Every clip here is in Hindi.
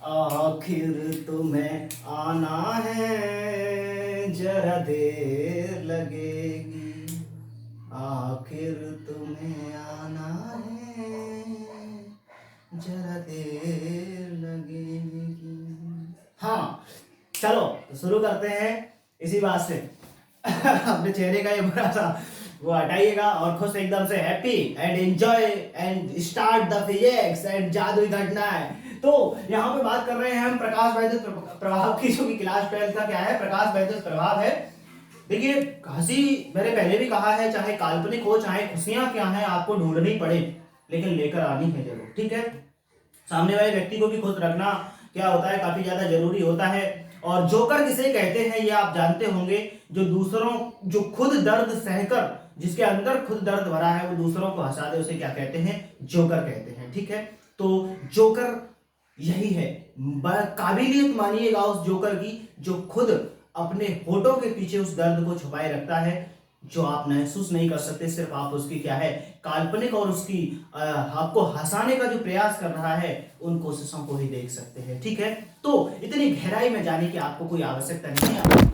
आखिर तुम्हें आना है, जरा देर लगेगी। आखिर तुम्हें आना है, जरा देर लगेगी। हाँ, चलो तो शुरू करते हैं इसी बात से। अपने चेहरे का ये बुरा सा वो हटाइएगा और खुश एकदम से happy and enjoy and start the physics and जादुई घटनाएं। तो यहाँ पे बात कर रहे हैं हम प्रकाश वैद्युत प्रभाव की, जो कि क्लास 12 का क्या है, प्रकाश वैद्युत प्रभाव है। देखिए, हंसी मैंने पहले भी कहा है, चाहे काल्पनिक हो चाहे खुशियां क्या है, आपको ढूंढनी पड़े लेकिन लेकर आनी है जरूर, ठीक है। सामने वाले व्यक्ति को भी खुश रखना क्या होता है, काफी ज्यादा जरूरी होता है। और जोकर किसे कहते हैं ये आप जानते होंगे, जो दूसरों, जो खुद दर्द सहकर, जिसके अंदर खुद दर्द भरा है, वो दूसरों को हंसा दे, उसे क्या कहते हैं, जोकर कहते हैं, ठीक है। तो जोकर यही है, काबिलियत मानिएगा उस जोकर की, जो खुद अपने होठों के पीछे उस दर्द को छुपाए रखता है, जो आप महसूस नहीं कर सकते, सिर्फ आप उसकी क्या है, काल्पनिक और उसकी आपको हंसाने का जो प्रयास कर रहा है, उन कोशिशों को ही देख सकते हैं, ठीक है। तो इतनी गहराई में जाने की आपको कोई आवश्यकता नहीं है।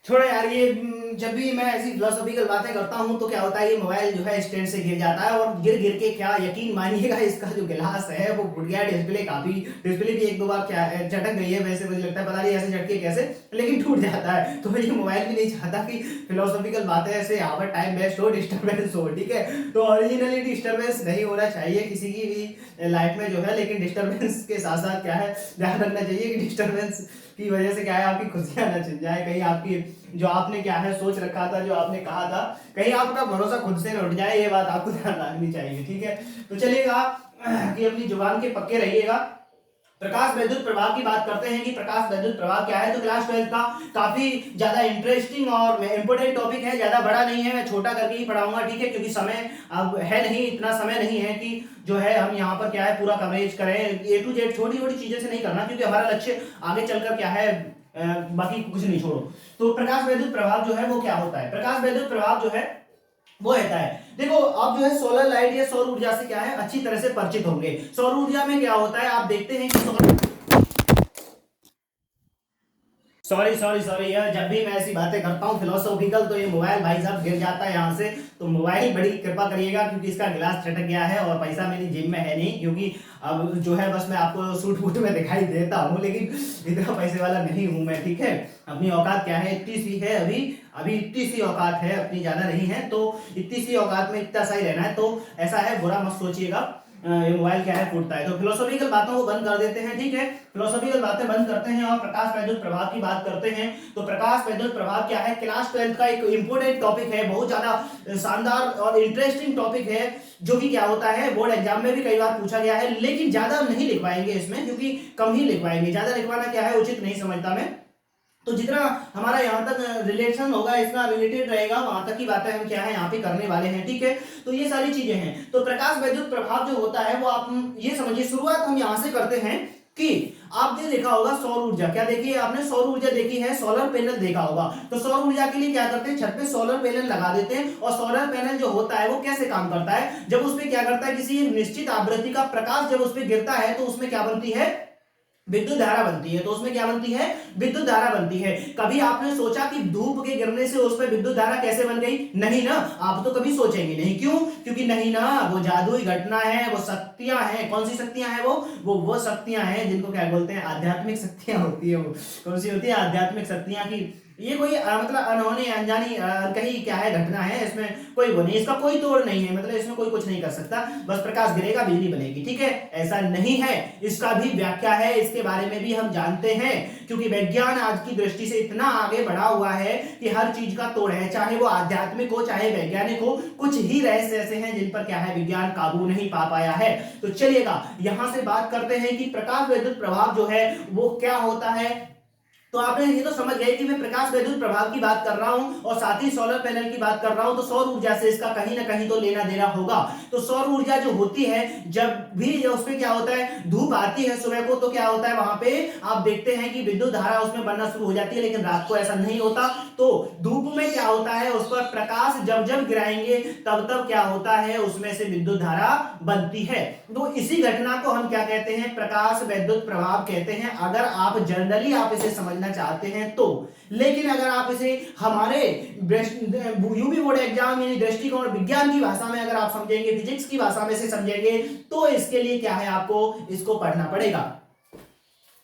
छोड़ो यार ये, जब भी मैं ऐसी फिलोसॉफिकल बातें करता हूँ तो क्या होता है, ये मोबाइल जो है स्टैंड से गिर जाता है, और गिर गिर के क्या, यकीन मानिएगा, इसका जो गिलास है वो फुट गया, डिस्प्ले भी एक दो बार क्या झटक गई है, वैसे मुझे लगता है, पता नहीं ऐसे झटके कैसे, लेकिन टूट जाता है। तो ये मोबाइल भी नहीं चाहता कि फिलोसॉफिकल बातें ऐसे यहाँ पर टाइम वेस्ट हो, डिस्टर्बेंस हो, ठीक है। तो ओरिजिनली डिस्टर्बेंस नहीं होना चाहिए किसी की भी लाइफ में जो है, लेकिन डिस्टर्बेंस के साथ साथ क्या है, ध्यान रखना चाहिए कि डिस्टर्बेंस की वजह से क्या है, आपकी खुशियां ना छिन जाए, कहीं आपकी जो आपने क्या है सोच रखा था, जो आपने कहा था, कहीं आपका भरोसा खुद से न उठ जाए, ये बात आपको ध्यान रखनी चाहिए, ठीक है। तो चलिएगा कि अपनी जुबान के पक्के रहिएगा। प्रकाश वैद्युत प्रभाव की बात करते हैं कि प्रकाश वैद्युत प्रभाव क्या है। तो क्लास 12 का काफी ज्यादा इंटरेस्टिंग और इंपोर्टेंट टॉपिक है, ज्यादा बड़ा नहीं है, मैं छोटा करके ही पढ़ाऊंगा, ठीक है, क्योंकि समय अब है नहीं, इतना समय नहीं है कि जो है हम यहाँ पर क्या है पूरा कवरेज करें, ए टू जेड छोटी छोटी चीजें से नहीं करना, क्योंकि हमारा लक्ष्य आगे चलकर क्या है, बाकी कुछ नहीं, छोड़ो। तो प्रकाश वैद्युत प्रभाव जो है वो क्या होता है, प्रकाश वैद्युत प्रभाव जो है वो रहता है, देखो आप जो है सोलर लाइट या सौर ऊर्जा से क्या है अच्छी तरह से परिचित होंगे। सौर ऊर्जा में क्या होता है, आप देखते हैं कि सॉरी सॉरी सॉरी यार, जब भी मैं ऐसी बातें करता हूँ फिलोसॉफिकल, तो ये मोबाइल भाई साहब गिर जाता है यहाँ से। तो मोबाइल बड़ी कृपा करिएगा, क्योंकि इसका गिलास छटक गया है और पैसा मेरी जेब में है नहीं, क्योंकि अब जो है बस मैं आपको सूट बूट में दिखाई देता हूँ, लेकिन इतना पैसे वाला नहीं हूँ मैं, ठीक है। अपनी औकात क्या है, इतनी सी है, अभी अभी इतनी सी औकात है अपनी, ज्यादा नहीं है, तो इतनी सी औकात में इतना सही रहना है। तो ऐसा है, बुरा मत सोचिएगा, ये मोबाइल क्या है फूटता है। तो फिलोसॉफिकल बातों को बंद कर देते हैं, ठीक है, फिलोसॉफिकल बातें बंद करते हैं और प्रकाश वैद्युत प्रभाव की बात करते हैं। तो प्रकाश वैद्युत प्रभाव क्या है, क्लास 12 का एक इंपोर्टेंट टॉपिक है, बहुत ज्यादा शानदार और इंटरेस्टिंग टॉपिक है, जो कि क्या होता है बोर्ड एग्जाम में भी कई बार पूछा गया है, लेकिन ज्यादा नहीं लिखवाएंगे इसमें, क्योंकि कम ही लिखवाएंगे, ज्यादा लिखवाना क्या है उचित नहीं समझता मैं। तो जितना हमारा यहाँ तक रिलेशन होगा, इतना रिलेटेड रहेगा, वहां तक की बातें हम क्या है यहाँ पे करने वाले हैं, ठीक है। तो ये सारी चीजें हैं। तो प्रकाश वैद्युत प्रभाव जो होता है वो आप ये समझिए, शुरुआत हम यहाँ से करते हैं कि आपने देखा होगा सौर ऊर्जा, क्या देखी है आपने, सौर ऊर्जा देखी है, सोलर पैनल देखा होगा। तो सौर ऊर्जा के लिए क्या करते हैं, छत पे सोलर पैनल लगा देते हैं, और सोलर पैनल जो होता है वो कैसे काम करता है, जब उसपे क्या करता है, किसी निश्चित आवृत्ति का प्रकाश जब उसपे गिरता है तो उसमें क्या बनती है, विद्युत धारा बनती है। तो उसमें क्या बनती है, विद्युत धारा बनती है। कभी आपने सोचा कि धूप के गिरने से उस पर विद्युत धारा कैसे बन गई, नहीं ना, आप तो कभी सोचेंगे नहीं, क्यों, क्योंकि नहीं ना, वो जादुई घटना है, वो शक्तियां हैं, कौन सी शक्तियां हैं, वो शक्तियां हैं जिनको क्या बोलते हैं, आध्यात्मिक शक्तियां होती है। वो कौन सी होती है, आध्यात्मिक शक्तियां की, ये कोई मतलब अनहोनी अनजानी कहीं क्या है घटना है, इसमें कोई वो नहीं, इसका कोई तोड़ नहीं है, मतलब इसमें कोई कुछ नहीं कर सकता, बस प्रकाश गिरेगा बिजली बनेगी, ठीक है। ऐसा नहीं है, इसका भी व्याख्या है, इसके बारे में भी हम जानते हैं, क्योंकि विज्ञान आज की दृष्टि से इतना आगे बढ़ा हुआ है कि हर चीज का तोड़ है, चाहे वो आध्यात्मिक हो चाहे वैज्ञानिक हो, कुछ ही रहस्य ऐसे हैं जिन पर क्या है विज्ञान काबू नहीं पा पाया है। तो चलिएगा यहां से बात करते हैं कि प्रकाश विद्युत प्रभाव जो है वो क्या होता है, तो आपने ये तो समझ गए कि मैं प्रकाश विद्युत प्रभाव की बात कर रहा हूं और साथ ही सोलर पैनल की बात कर रहा हूं, तो सौर ऊर्जा से इसका कहीं ना कहीं तो लेना देना होगा। तो सौर ऊर्जा जो होती है, जब भी उसमें क्या होता है, धूप आती है सुबह को, तो क्या होता है वहां पे आप देखते हैं कि विद्युत धारा उसमें बनना शुरू हो जाती है, लेकिन रात को ऐसा नहीं होता। तो धूप में क्या होता है, उस पर प्रकाश जब जब गिराएंगे तब तब क्या होता है, उसमें से विद्युत धारा बनती है। तो इसी घटना को हम क्या कहते हैं, प्रकाश विद्युत प्रभाव कहते हैं, अगर आप जनरली आप इसे समझना चाहते हैं तो। लेकिन अगर आप इसे हमारे यूपी बोर्ड एग्जाम यानी दृष्टिकोण विज्ञान की भाषा में अगर आप समझेंगे, फिजिक्स की भाषा में से समझेंगे, तो इसके लिए क्या है, आपको इसको पढ़ना पड़ेगा।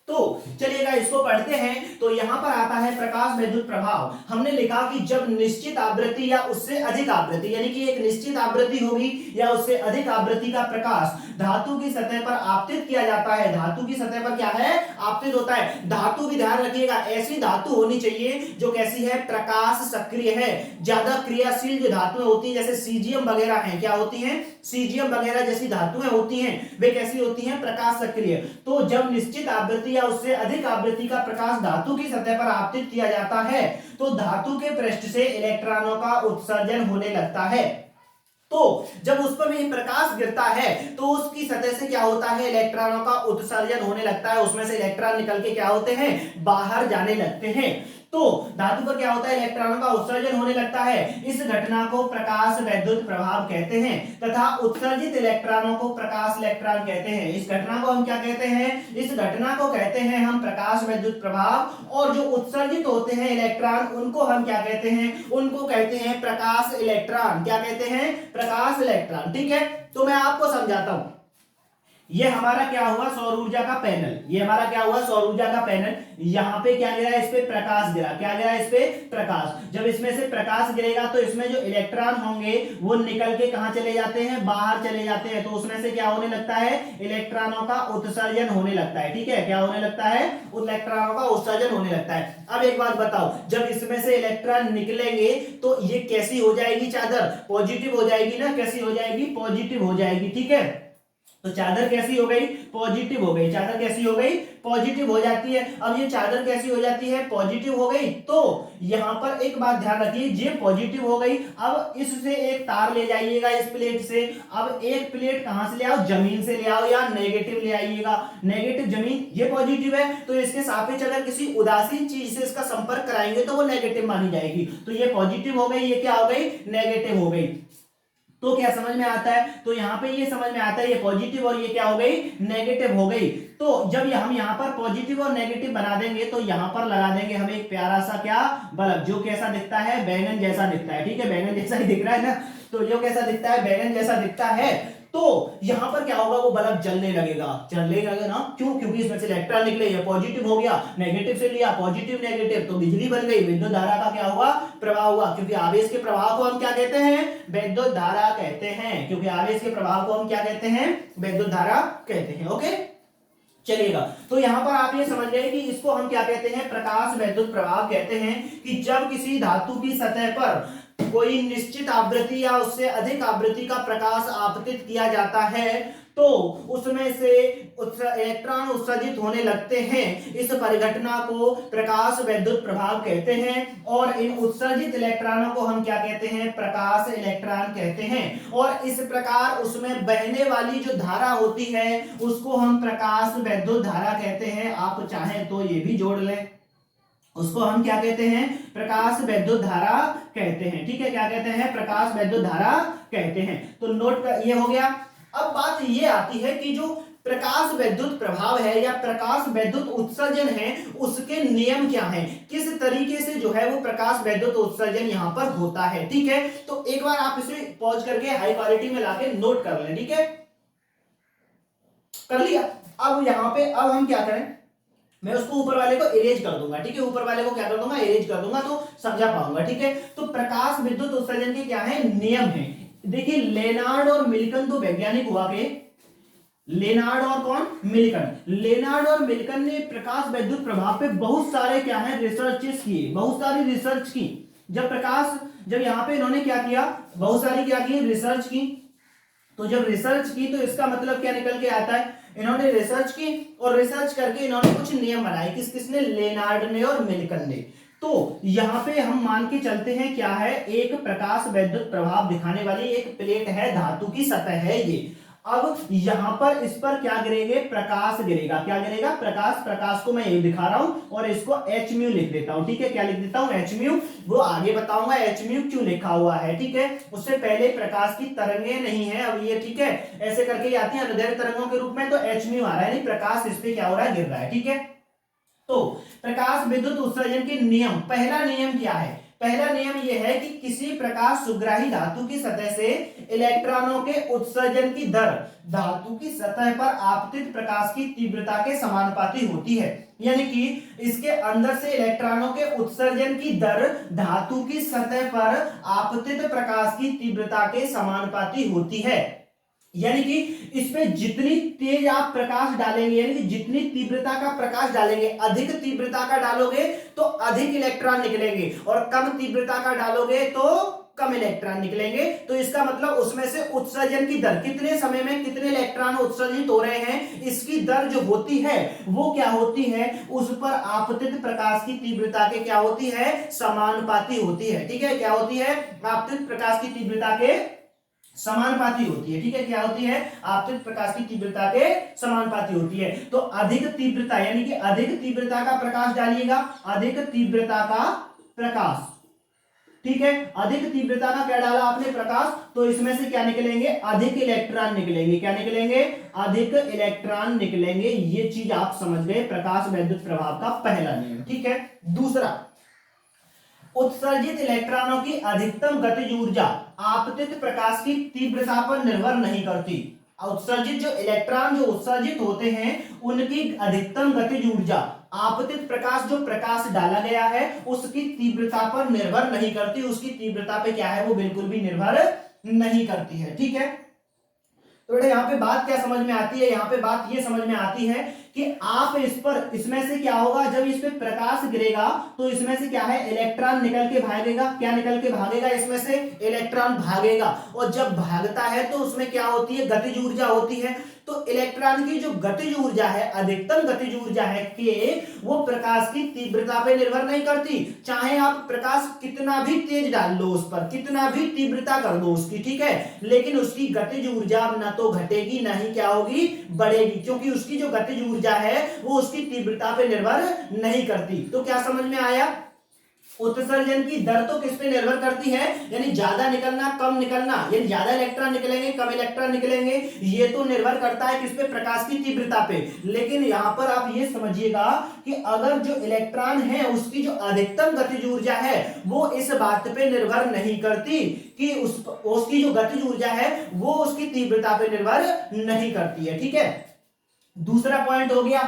तो चलिएगा इसको पढ़ते हैं। तो यहां पर आता है प्रकाश विद्युत प्रभाव। हमने लिखा कि जब निश्चित आवृत्ति या उससे अधिक आवृत्ति, यानी कि एक निश्चित आवृत्ति होगी या उससे अधिक आवृत्ति का प्रकाश धातु की सतह पर आपतित किया जाता है। धातु की सतह पर क्या है, आपतित होता है। धातु भी ध्यान रखिएगा, ऐसी धातु होनी चाहिए जो कैसी है, प्रकाश सक्रिय है। ज्यादा क्रियाशील जो धातुएं होती है, जैसे सीजियम वगैरह है, क्या होती हैं, सीजियम वगैरह जैसी धातुएं होती हैं, वे कैसी होती हैं, प्रकाश सक्रिय। तो जब निश्चित आवृत्ति या उससे अधिक आवृत्ति का प्रकाश धातु की सतह पर आपतित किया जाता है, तो धातु के पृष्ठ से इलेक्ट्रॉनों का उत्सर्जन होने लगता है। तो जब उस पर भी प्रकाश गिरता है तो उसकी सतह से क्या होता है, इलेक्ट्रॉनों का उत्सर्जन होने लगता है, उसमें से इलेक्ट्रॉन निकल के क्या होते हैं, बाहर जाने लगते हैं। तो धातु पर क्या होता है, इलेक्ट्रॉनों का उत्सर्जन होने लगता है। इस घटना को प्रकाश विद्युत प्रभाव कहते हैं तथा उत्सर्जित इलेक्ट्रॉनों को प्रकाश इलेक्ट्रॉन कहते हैं। इस घटना को हम क्या कहते हैं, इस घटना को कहते हैं हम प्रकाश विद्युत प्रभाव। और जो उत्सर्जित होते हैं इलेक्ट्रॉन, उनको हम क्या कहते हैं, उनको कहते हैं प्रकाश इलेक्ट्रॉन। क्या कहते हैं, प्रकाश इलेक्ट्रॉन। ठीक है, तो मैं आपको समझाता हूं। ये हमारा क्या हुआ, सौर ऊर्जा का पैनल। ये हमारा क्या हुआ, सौर ऊर्जा का पैनल। यहां पे क्या गिरा, इस पे प्रकाश गिरा। क्या गिरा, इस पे प्रकाश। जब इसमें से प्रकाश गिरेगा तो इसमें जो इलेक्ट्रॉन होंगे वो निकल के कहां चले जाते हैं, बाहर चले जाते हैं। तो उसमें से क्या होने लगता है, इलेक्ट्रॉनों का उत्सर्जन होने लगता है। ठीक है, क्या होने लगता है, इलेक्ट्रॉनों का उत्सर्जन होने लगता है। अब एक बात बताओ, जब इसमें से इलेक्ट्रॉन निकलेंगे तो ये कैसी हो जाएगी, चादर पॉजिटिव हो जाएगी ना, कैसी हो जाएगी, पॉजिटिव हो जाएगी। ठीक है, तो चादर कैसी हो गई, पॉजिटिव हो गई। चादर कैसी हो गई, पॉजिटिव हो जाती है। अब ये चादर कैसी हो जाती है, पॉजिटिव हो गई। तो यहां पर एक बात ध्यान रखिए, ये पॉजिटिव हो गई। अब इससे एक तार ले जाइएगा इस प्लेट से। अब एक प्लेट कहां से ले आओ, जमीन से ले आओ या नेगेटिव ले आइएगा। नेगेटिव जमीन, ये पॉजिटिव है, तो इसके सापेक्ष अगर किसी उदासीन चीज से इसका संपर्क कराएंगे तो वो नेगेटिव मानी जाएगी। तो ये पॉजिटिव हो गई, ये क्या हो गई, नेगेटिव हो गई। तो क्या समझ में आता है, तो यहां पे ये समझ में आता है, ये पॉजिटिव और ये क्या हो गई, नेगेटिव हो गई। तो जब हम यहां पर पॉजिटिव और नेगेटिव बना देंगे तो यहां पर लगा देंगे हम एक प्यारा सा क्या, बल्ब, जो कैसा दिखता है, बैंगन जैसा दिखता है। ठीक है, बैंगन जैसा ही दिख रहा है ना, तो जो कैसा दिखता है, बैंगन जैसा दिखता है। तो यहां पर क्या होगा, वो बल्ब जलने लगेगा। जलने लगेगा ना, क्यों, क्योंकि इसमें से इलेक्ट्रॉन निकले, ये पॉजिटिव हो गया, नेगेटिव से लिया, पॉजिटिव नेगेटिव, तो बिजली बन गई, विद्युत धारा का क्या हुआ, प्रवाह हुआ। क्योंकि आवेश के प्रवाह को हम क्या कहते हैं, विद्युत धारा कहते हैं। क्योंकि आवेश के प्रवाह को हम क्या कहते हैं, विद्युत धारा कहते हैं। ओके, चलिएगा, तो यहां पर आप ये समझ गए कि इसको हम क्या कहते हैं, प्रकाश विद्युत प्रभाव कहते हैं। कि जब किसी धातु की सतह पर कोई निश्चित आवृत्ति या उससे अधिक आवृत्ति का प्रकाश आपतित किया जाता है तो उसमें से इलेक्ट्रॉन उत्सर्जित होने लगते हैं। इस परिघटना को प्रकाश विद्युत प्रभाव कहते हैं। और इन उत्सर्जित इलेक्ट्रॉनों को हम क्या कहते हैं, प्रकाश इलेक्ट्रॉन कहते हैं। और इस प्रकार उसमें बहने वाली जो धारा होती है उसको हम प्रकाश विद्युत धारा कहते हैं। आप चाहें तो ये भी जोड़ लें, उसको हम क्या कहते हैं, प्रकाश विद्युत धारा कहते हैं। ठीक है, क्या कहते हैं, प्रकाश विद्युत धारा कहते हैं। तो नोट कर, ये हो गया। अब बात ये आती है कि जो प्रकाश विद्युत प्रभाव है या प्रकाश विद्युत उत्सर्जन है, उसके नियम क्या हैं, किस तरीके से जो है वो प्रकाश विद्युत उत्सर्जन यहां पर होता है। ठीक है, तो एक बार आप इसे पॉज करके हाई क्वालिटी में लाके नोट कर लें। ठीक है, कर लिया। अब यहां पे अब हम क्या करें, मैं उसको ऊपर वाले को इरेज कर दूंगा। ठीक है, ऊपर वाले को क्या कर दूंगा, इरेज कर दूंगा, तो समझा पाऊंगा। ठीक है, तो प्रकाश विद्युत उत्सर्जन के क्या है, नियम है। देखिए, लेनार्ड और मिल्टन दो वैज्ञानिक हुआ के, लेनार्ड और कौन, मिल्टन। लेनार्ड और मिल्टन ने प्रकाश विद्युत प्रभाव पे बहुत सारे क्या है, रिसर्चेस किए, बहुत सारी रिसर्च की। जब यहां पे इन्होंने क्या किया, बहुत सारी क्या की, रिसर्च की। तो जब रिसर्च की तो इसका मतलब क्या निकल के आता है, इन्होंने रिसर्च की और रिसर्च करके इन्होंने कुछ नियम बनाए, किसने, लेनार्ड ने और मिल्टन ने। तो यहाँ पे हम मान के चलते हैं क्या है, एक प्रकाश वैद्युत प्रभाव दिखाने वाली एक प्लेट है, धातु की सतह है ये। अब यहां पर इस पर क्या गिरेंगे, प्रकाश गिरेगा, क्या गिरेगा, प्रकाश। प्रकाश को मैं ये दिखा रहा हूं और इसको एच म्यू लिख देता हूं, ठीक है, क्या लिख देता हूं, एच म्यू। वो आगे बताऊंगा एच म्यू क्यों लिखा हुआ है, ठीक है। उससे पहले प्रकाश की तरंगे नहीं है अब ये, ठीक है, ऐसे करके आती है अनुदैर्ध्य तरंगों के रूप में, तो एच म्यू आ रहा है, यानी प्रकाश इस पे क्या हो रहा है, गिर रहा है, ठीक है। तो प्रकाश विद्युत उत्सर्जन के नियम, पहला नियम क्या है, पहला नियम यह है कि किसी प्रकाश सुग्राही धातु की सतह से इलेक्ट्रॉनों के उत्सर्जन की दर धातु की सतह पर आपतित प्रकाश की तीव्रता के समानुपाती होती है। यानी कि इसके अंदर से इलेक्ट्रॉनों के उत्सर्जन की दर धातु की सतह पर आपतित प्रकाश की तीव्रता के समानुपाती होती है। यानी कि इसमें जितनी तेज आप प्रकाश डालेंगे, यानी कि जितनी तीव्रता का प्रकाश डालेंगे, अधिक तीव्रता का डालोगे तो अधिक इलेक्ट्रॉन निकलेंगे और कम तीव्रता का डालोगे तो कम इलेक्ट्रॉन निकलेंगे। तो इसका मतलब उसमें से उत्सर्जन की दर, कितने समय में कितने इलेक्ट्रॉन उत्सर्जित हो रहे हैं, इसकी दर जो होती है वो क्या होती है, उस पर आपतित प्रकाश की तीव्रता के क्या होती है, समानुपाती होती है, ठीक है, क्या होती है, आपतित प्रकाश की तीव्रता के समानुपाती होती है, ठीक है, क्या होती है, आपतित प्रकाश की तीव्रता के समानुपाती होती है। तो अधिक तीव्रता, यानी कि अधिक तीव्रता का प्रकाश डालिएगा, अधिक तीव्रता का प्रकाश, ठीक है, अधिक तीव्रता का क्या डाला आपने, प्रकाश, तो इसमें से क्या निकलेंगे, अधिक इलेक्ट्रॉन निकलेंगे, क्या निकलेंगे, अधिक इलेक्ट्रॉन निकलेंगे। ये चीज आप समझ गए, प्रकाश वैद्युत प्रभाव का पहला नियम, ठीक है। दूसरा, उत्सर्जित इलेक्ट्रॉनों की अधिकतम गतिज ऊर्जा आपतित प्रकाश की तीव्रता पर निर्भर नहीं करती। उत्सर्जित जो इलेक्ट्रॉन जो उत्सर्जित होते हैं उनकी अधिकतम गतिज ऊर्जा आपतित प्रकाश, जो प्रकाश डाला गया है उसकी तीव्रता पर निर्भर नहीं करती, उसकी तीव्रता पे क्या है, वो बिल्कुल भी निर्भर नहीं करती है, ठीक है। तो बेटा यहाँ पे बात क्या समझ में आती है, यहाँ पे बात ये समझ में आती है कि आप इस पर, इसमें से क्या होगा, जब इस पे प्रकाश गिरेगा तो इसमें से क्या है, इलेक्ट्रॉन निकल के भागेगा, क्या निकल के भागेगा, इसमें से इलेक्ट्रॉन भागेगा, और जब भागता है तो उसमें क्या होती है, गतिज ऊर्जा होती है। तो इलेक्ट्रॉन की जो गतिज ऊर्जा है, अधिकतम गतिज ऊर्जा है के, वो प्रकाश की तीव्रता पे निर्भर नहीं करती। चाहे आप प्रकाश कितना भी तेज डाल लो उस पर, कितना भी तीव्रता कर दो उसकी, ठीक है, लेकिन उसकी गतिज ऊर्जा ना तो घटेगी ना ही क्या होगी, बढ़ेगी, क्योंकि उसकी जो गतिज ऊर्जा है वो उसकी तीव्रता पे निर्भर नहीं करती। तो क्या समझ में आया, उत्सर्जन की दर तो किस पे निर्भर करती है, यानी ज्यादा निकलना कम निकलना, यानी ज्यादा इलेक्ट्रॉन निकलेंगे कम इलेक्ट्रॉन निकलेंगे, ये तो निर्भर करता है किस पे, प्रकाश की तीव्रता पे। लेकिन यहां पर आप ये समझिएगा कि अगर जो इलेक्ट्रॉन है उसकी जो अधिकतम गतिज ऊर्जा है वो इस बात पे निर्भर नहीं करती कि उसकी जो गतिज ऊर्जा है वो उसकी तीव्रता पे निर्भर नहीं करती है, ठीक है। दूसरा पॉइंट हो गया।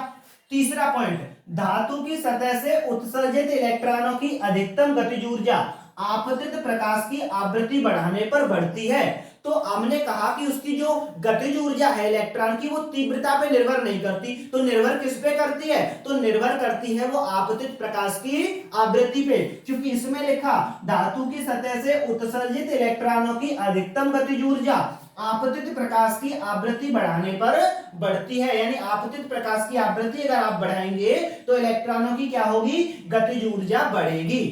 तीसरा पॉइंट, धातु की सतह से उत्सर्जित इलेक्ट्रॉनों की अधिकतम गतिज ऊर्जा आपतित प्रकाश की आवृत्ति बढ़ाने पर बढ़ती है। तो हमने कहा कि उसकी जो गतिज ऊर्जा है इलेक्ट्रॉन की वो तीव्रता पे निर्भर नहीं करती, तो निर्भर किस पे करती है, तो निर्भर करती है वो आपतित प्रकाश की आवृत्ति पे, क्योंकि इसमें लिखा धातु की सतह से उत्सर्जित इलेक्ट्रॉनों की अधिकतम गतिज ऊर्जा आपतित प्रकाश की आवृत्ति बढ़ाने पर बढ़ती है। यानी आपतित प्रकाश की आवृत्ति अगर आप बढ़ाएंगे तो इलेक्ट्रॉनों की क्या होगी, गतिज ऊर्जा बढ़ेगी,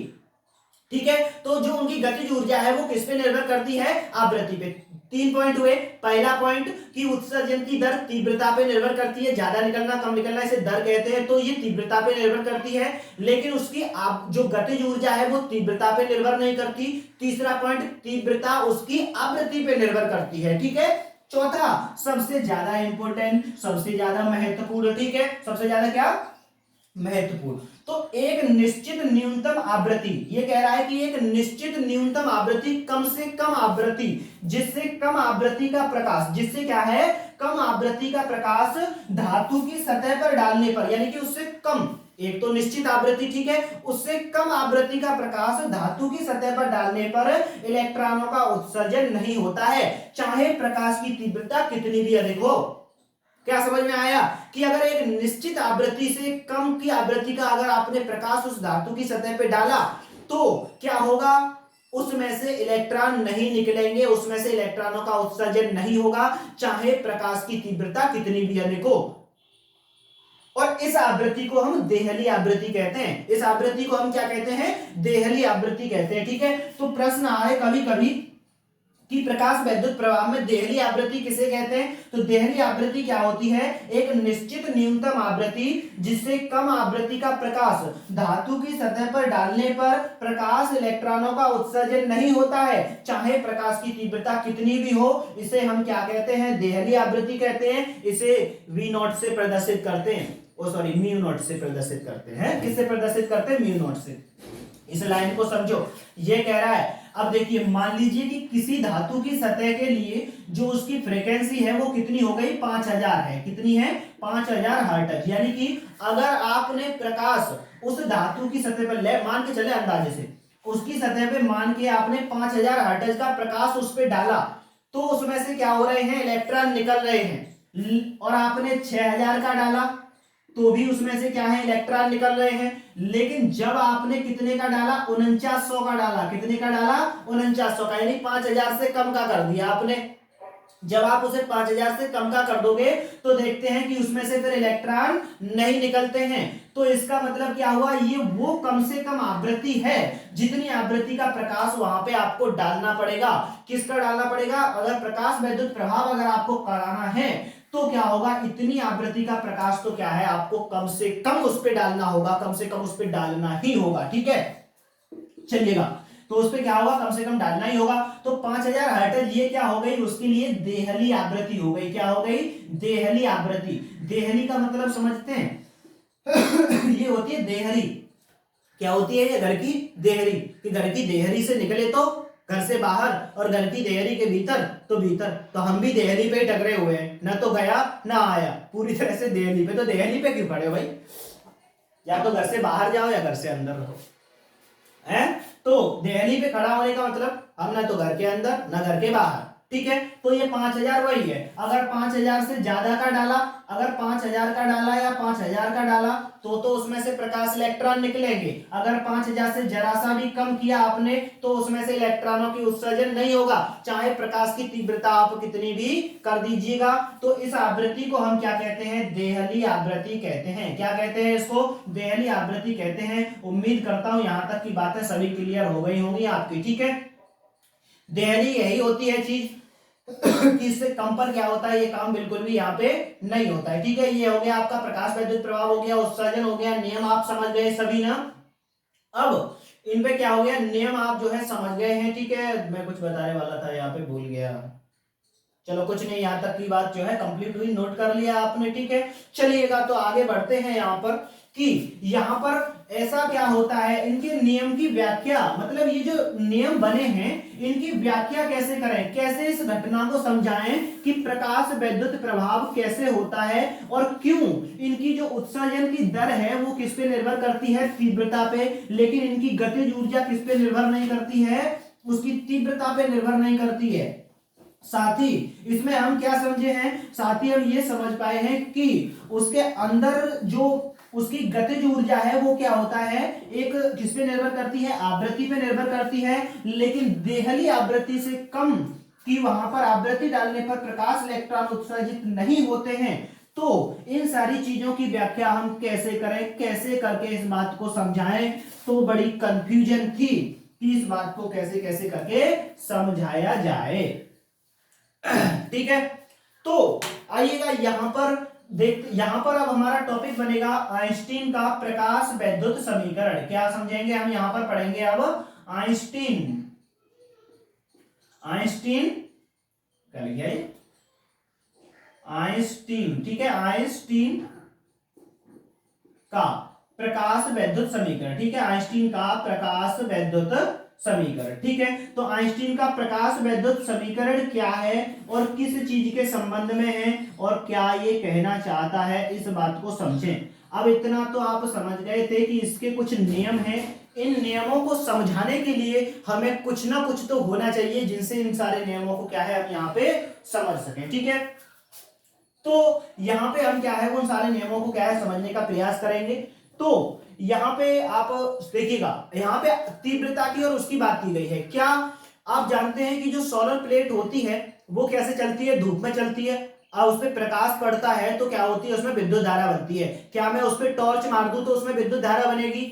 ठीक है। तो जो उनकी गतिज ऊर्जा है वो किस पे निर्भर करती है, आवृत्ति पे। 3 पॉइंट हुए। पहला पॉइंट कि उत्सर्जन की दर तीव्रता पे निर्भर करती है, ज्यादा निकलना कम निकलना इसे दर कहते हैं, तो ये तीव्रता पे निर्भर करती है, लेकिन उसकी जो गतिज ऊर्जा है वो तीव्रता पे निर्भर नहीं करती। तीसरा पॉइंट, तीव्रता उसकी आवृत्ति पे निर्भर करती है, ठीक है। चौथा, सबसे ज्यादा इंपॉर्टेंट, सबसे ज्यादा महत्वपूर्ण, ठीक है, सबसे ज्यादा क्या महत्वपूर्ण, तो एक निश्चित न्यूनतम आवृत्ति, ये कह रहा है कि एक निश्चित न्यूनतम आवृत्ति, कम से कम आवृत्ति, जिससे कम आवृत्ति का प्रकाश, जिससे क्या है, कम आवृत्ति का प्रकाश धातु की सतह पर डालने पर, यानी कि उससे कम, एक तो निश्चित आवृत्ति, ठीक है, उससे कम आवृत्ति का प्रकाश धातु की सतह पर डालने पर इलेक्ट्रॉनों का उत्सर्जन नहीं होता है, चाहे प्रकाश की तीव्रता कितनी भी अधिक हो। क्या समझ में आया कि अगर एक निश्चित आवृत्ति से कम की आवृत्ति का अगर आपने प्रकाश उस धातु की सतह पे डाला तो क्या होगा, उसमें से इलेक्ट्रॉन नहीं निकलेंगे, उसमें से इलेक्ट्रॉनों का उत्सर्जन नहीं होगा, चाहे प्रकाश की तीव्रता कितनी भी अधिक हो। और इस आवृत्ति को हम देहली आवृत्ति कहते हैं। इस आवृत्ति को हम क्या कहते हैं? देहली आवृत्ति कहते हैं। ठीक है, तो प्रश्न आए कभी कभी कि प्रकाश वैद्युत प्रवाह में देहली आवृत्ति किसे कहते हैं? तो देहली आवृत्ति क्या होती है? एक निश्चित न्यूनतम आवृत्ति जिससे कम आवृत्ति का प्रकाश धातु की सतह पर डालने पर प्रकाश इलेक्ट्रॉनों का उत्सर्जन नहीं होता है, चाहे प्रकाश की तीव्रता कितनी भी हो। इसे हम क्या कहते हैं? देहली आवृत्ति कहते हैं। इसे V नॉट से प्रदर्शित करते हैं, म्यू नॉट से प्रदर्शित करते हैं। किससे प्रदर्शित करते हैं? म्यू नॉट से। इस लाइन को समझो, ये कह रहा है, अब देखिए मान लीजिए कि किसी धातु की सतह के लिए जो उसकी फ्रीक्वेंसी है वो कितनी हो गई? 5000 है। कितनी है? 5000 हर्ट्ज। यानी कि अगर आपने प्रकाश उस धातु की सतह पर ले, मान के चले अंदाजे से, उसकी सतह पे मान के आपने 5000 हर्ट्ज का प्रकाश उस पर डाला, तो उसमें से क्या हो रहे हैं? इलेक्ट्रॉन निकल रहे हैं। और आपने 6000 का डाला तो भी उसमें से क्या है? इलेक्ट्रॉन निकल रहे हैं। लेकिन जब आपने कितने का डाला? 4900 का डाला। कितने का डाला? 4900 का, यानी 5000 से कम का कर दिया आपने। जब आप उसे 5000 से कम का कर दोगे तो देखते हैं कि उसमें से फिर इलेक्ट्रॉन नहीं निकलते हैं। तो इसका मतलब क्या हुआ? ये वो कम से कम आवृत्ति है जितनी आवृत्ति का प्रकाश वहां पे आपको डालना पड़ेगा। किसका डालना पड़ेगा? अगर प्रकाश वैद्युत प्रभाव अगर आपको कराना है तो क्या होगा? इतनी आवृत्ति का प्रकाश तो क्या है? आपको कम से कम उस पर डालना होगा, कम से कम उस पर डालना ही होगा। ठीक है, चलिएगा, तो उस पर क्या होगा? कम से कम डालना ही होगा। तो 5000 हर्ट्ज ये क्या हो गई? उसके लिए देहली आवृत्ति हो गई। क्या हो गई? देहली आवृत्ति। देहली का मतलब समझते हैं? ये होती है देहरी। क्या होती है? ये घर की देहरी, कि घर की देहरी से निकले तो घर से बाहर, और घर की देहरी के भीतर तो भीतर। तो हम भी देहली पे टकरे हुए हैं, ना तो गया ना आया, पूरी तरह से देहली पे। तो देहली पे क्यों पड़े हो भाई? या तो घर से बाहर जाओ या घर से अंदर रहो, हैं? तो देहली पे खड़ा होने का मतलब हम ना तो घर के अंदर ना घर के बाहर। ठीक है, तो ये 5000 वही है। अगर 5000 से ज्यादा का डाला, अगर 5000 का डाला या 5000 का डाला तो उसमें से प्रकाश इलेक्ट्रॉन निकलेंगे। अगर 5000 से जरा सा भी कम किया आपने तो उसमें से इलेक्ट्रॉनों की उत्सर्जन नहीं होगा, चाहे प्रकाश की तीव्रता आप कितनी भी कर दीजिएगा। तो इस आवृत्ति को हम क्या कहते हैं? देहली आवृत्ति कहते हैं। क्या कहते हैं इसको? देहली आवृत्ति कहते हैं। उम्मीद करता हूं यहां तक की बातें सभी क्लियर हो गई होंगी आपकी। ठीक है, देहली यही होती है चीज कि इससे कम पर क्या होता है? ये काम बिल्कुल भी यहाँ पे नहीं होता है। ठीक है, ये हो गया आपका प्रकाश वैद्युत प्रभाव हो गया, उत्सर्जन हो गया, नियम आप समझ गए सभी ना। अब इन पे क्या हो गया? नियम आप जो है समझ गए हैं। ठीक है, मैं कुछ बताने वाला था यहाँ पे भूल गया। चलो कुछ नहीं, यहाँ तक की बात जो है कंप्लीट हुई, नोट कर लिया आपने। ठीक है, चलिएगा तो आगे बढ़ते हैं यहाँ पर कि यहाँ पर ऐसा क्या होता है, इनके नियम की व्याख्या, मतलब ये जो नियम बने हैं इनकी व्याख्या कैसे करें, कैसे इस घटना को समझाएं कि प्रकाश वैद्युत प्रभाव कैसे होता है और क्यों इनकी जो उत्सर्जन की दर है वो किस पे निर्भर करती है? तीव्रता पे। लेकिन इनकी गतिज ऊर्जा किस पे निर्भर नहीं करती है? उसकी तीव्रता पे निर्भर नहीं करती है। साथ ही इसमें हम क्या समझे हैं? साथ ही हम ये समझ पाए हैं कि उसके अंदर जो उसकी गतिज ऊर्जा है वो क्या होता है? एक किस पे निर्भर करती है? आवृत्ति पे निर्भर करती है। लेकिन देहली आवृत्ति से कम कि वहां पर आवृत्ति डालने पर प्रकाश इलेक्ट्रॉन उत्सर्जित नहीं होते हैं। तो इन सारी चीजों की व्याख्या हम कैसे करें, कैसे करके इस बात को समझाएं? तो बड़ी कंफ्यूजन थी कि इस बात को कैसे कैसे करके समझाया जाए। ठीक है, तो आइएगा यहां पर यहां पर अब हमारा टॉपिक बनेगा आइंस्टीन का प्रकाश वैद्युत समीकरण। क्या समझेंगे हम? यहां पर पढ़ेंगे अब आइंस्टीन कर लिया आइंस्टीन। ठीक है, आइंस्टीन का प्रकाश वैद्युत समीकरण। ठीक है, आइंस्टीन का प्रकाश वैद्युत समीकरण। ठीक है, तो आइंस्टीन का प्रकाश वैद्युत समीकरण क्या है और किस चीज के संबंध में है और क्या ये कहना चाहता है, इस बात को समझें। अब इतना तो आप समझ गए थे कि इसके कुछ नियम हैं। इन नियमों को समझाने के लिए हमें कुछ ना कुछ तो होना चाहिए जिनसे इन सारे नियमों को क्या है हम यहाँ पे समझ सकें। ठीक है, तो यहाँ पे हम क्या है उन सारे नियमों को क्या है समझने का प्रयास करेंगे। तो यहां पे आप देखिएगा, यहां पे तीव्रता की और उसकी बात की गई है। क्या आप जानते हैं कि जो सोलर प्लेट होती है वो कैसे चलती है? धूप में चलती है। और उस पर प्रकाश पड़ता है तो क्या होती है? उसमें विद्युत धारा बनती है। क्या मैं उस पर टॉर्च मार दूं तो उसमें विद्युत धारा बनेगी?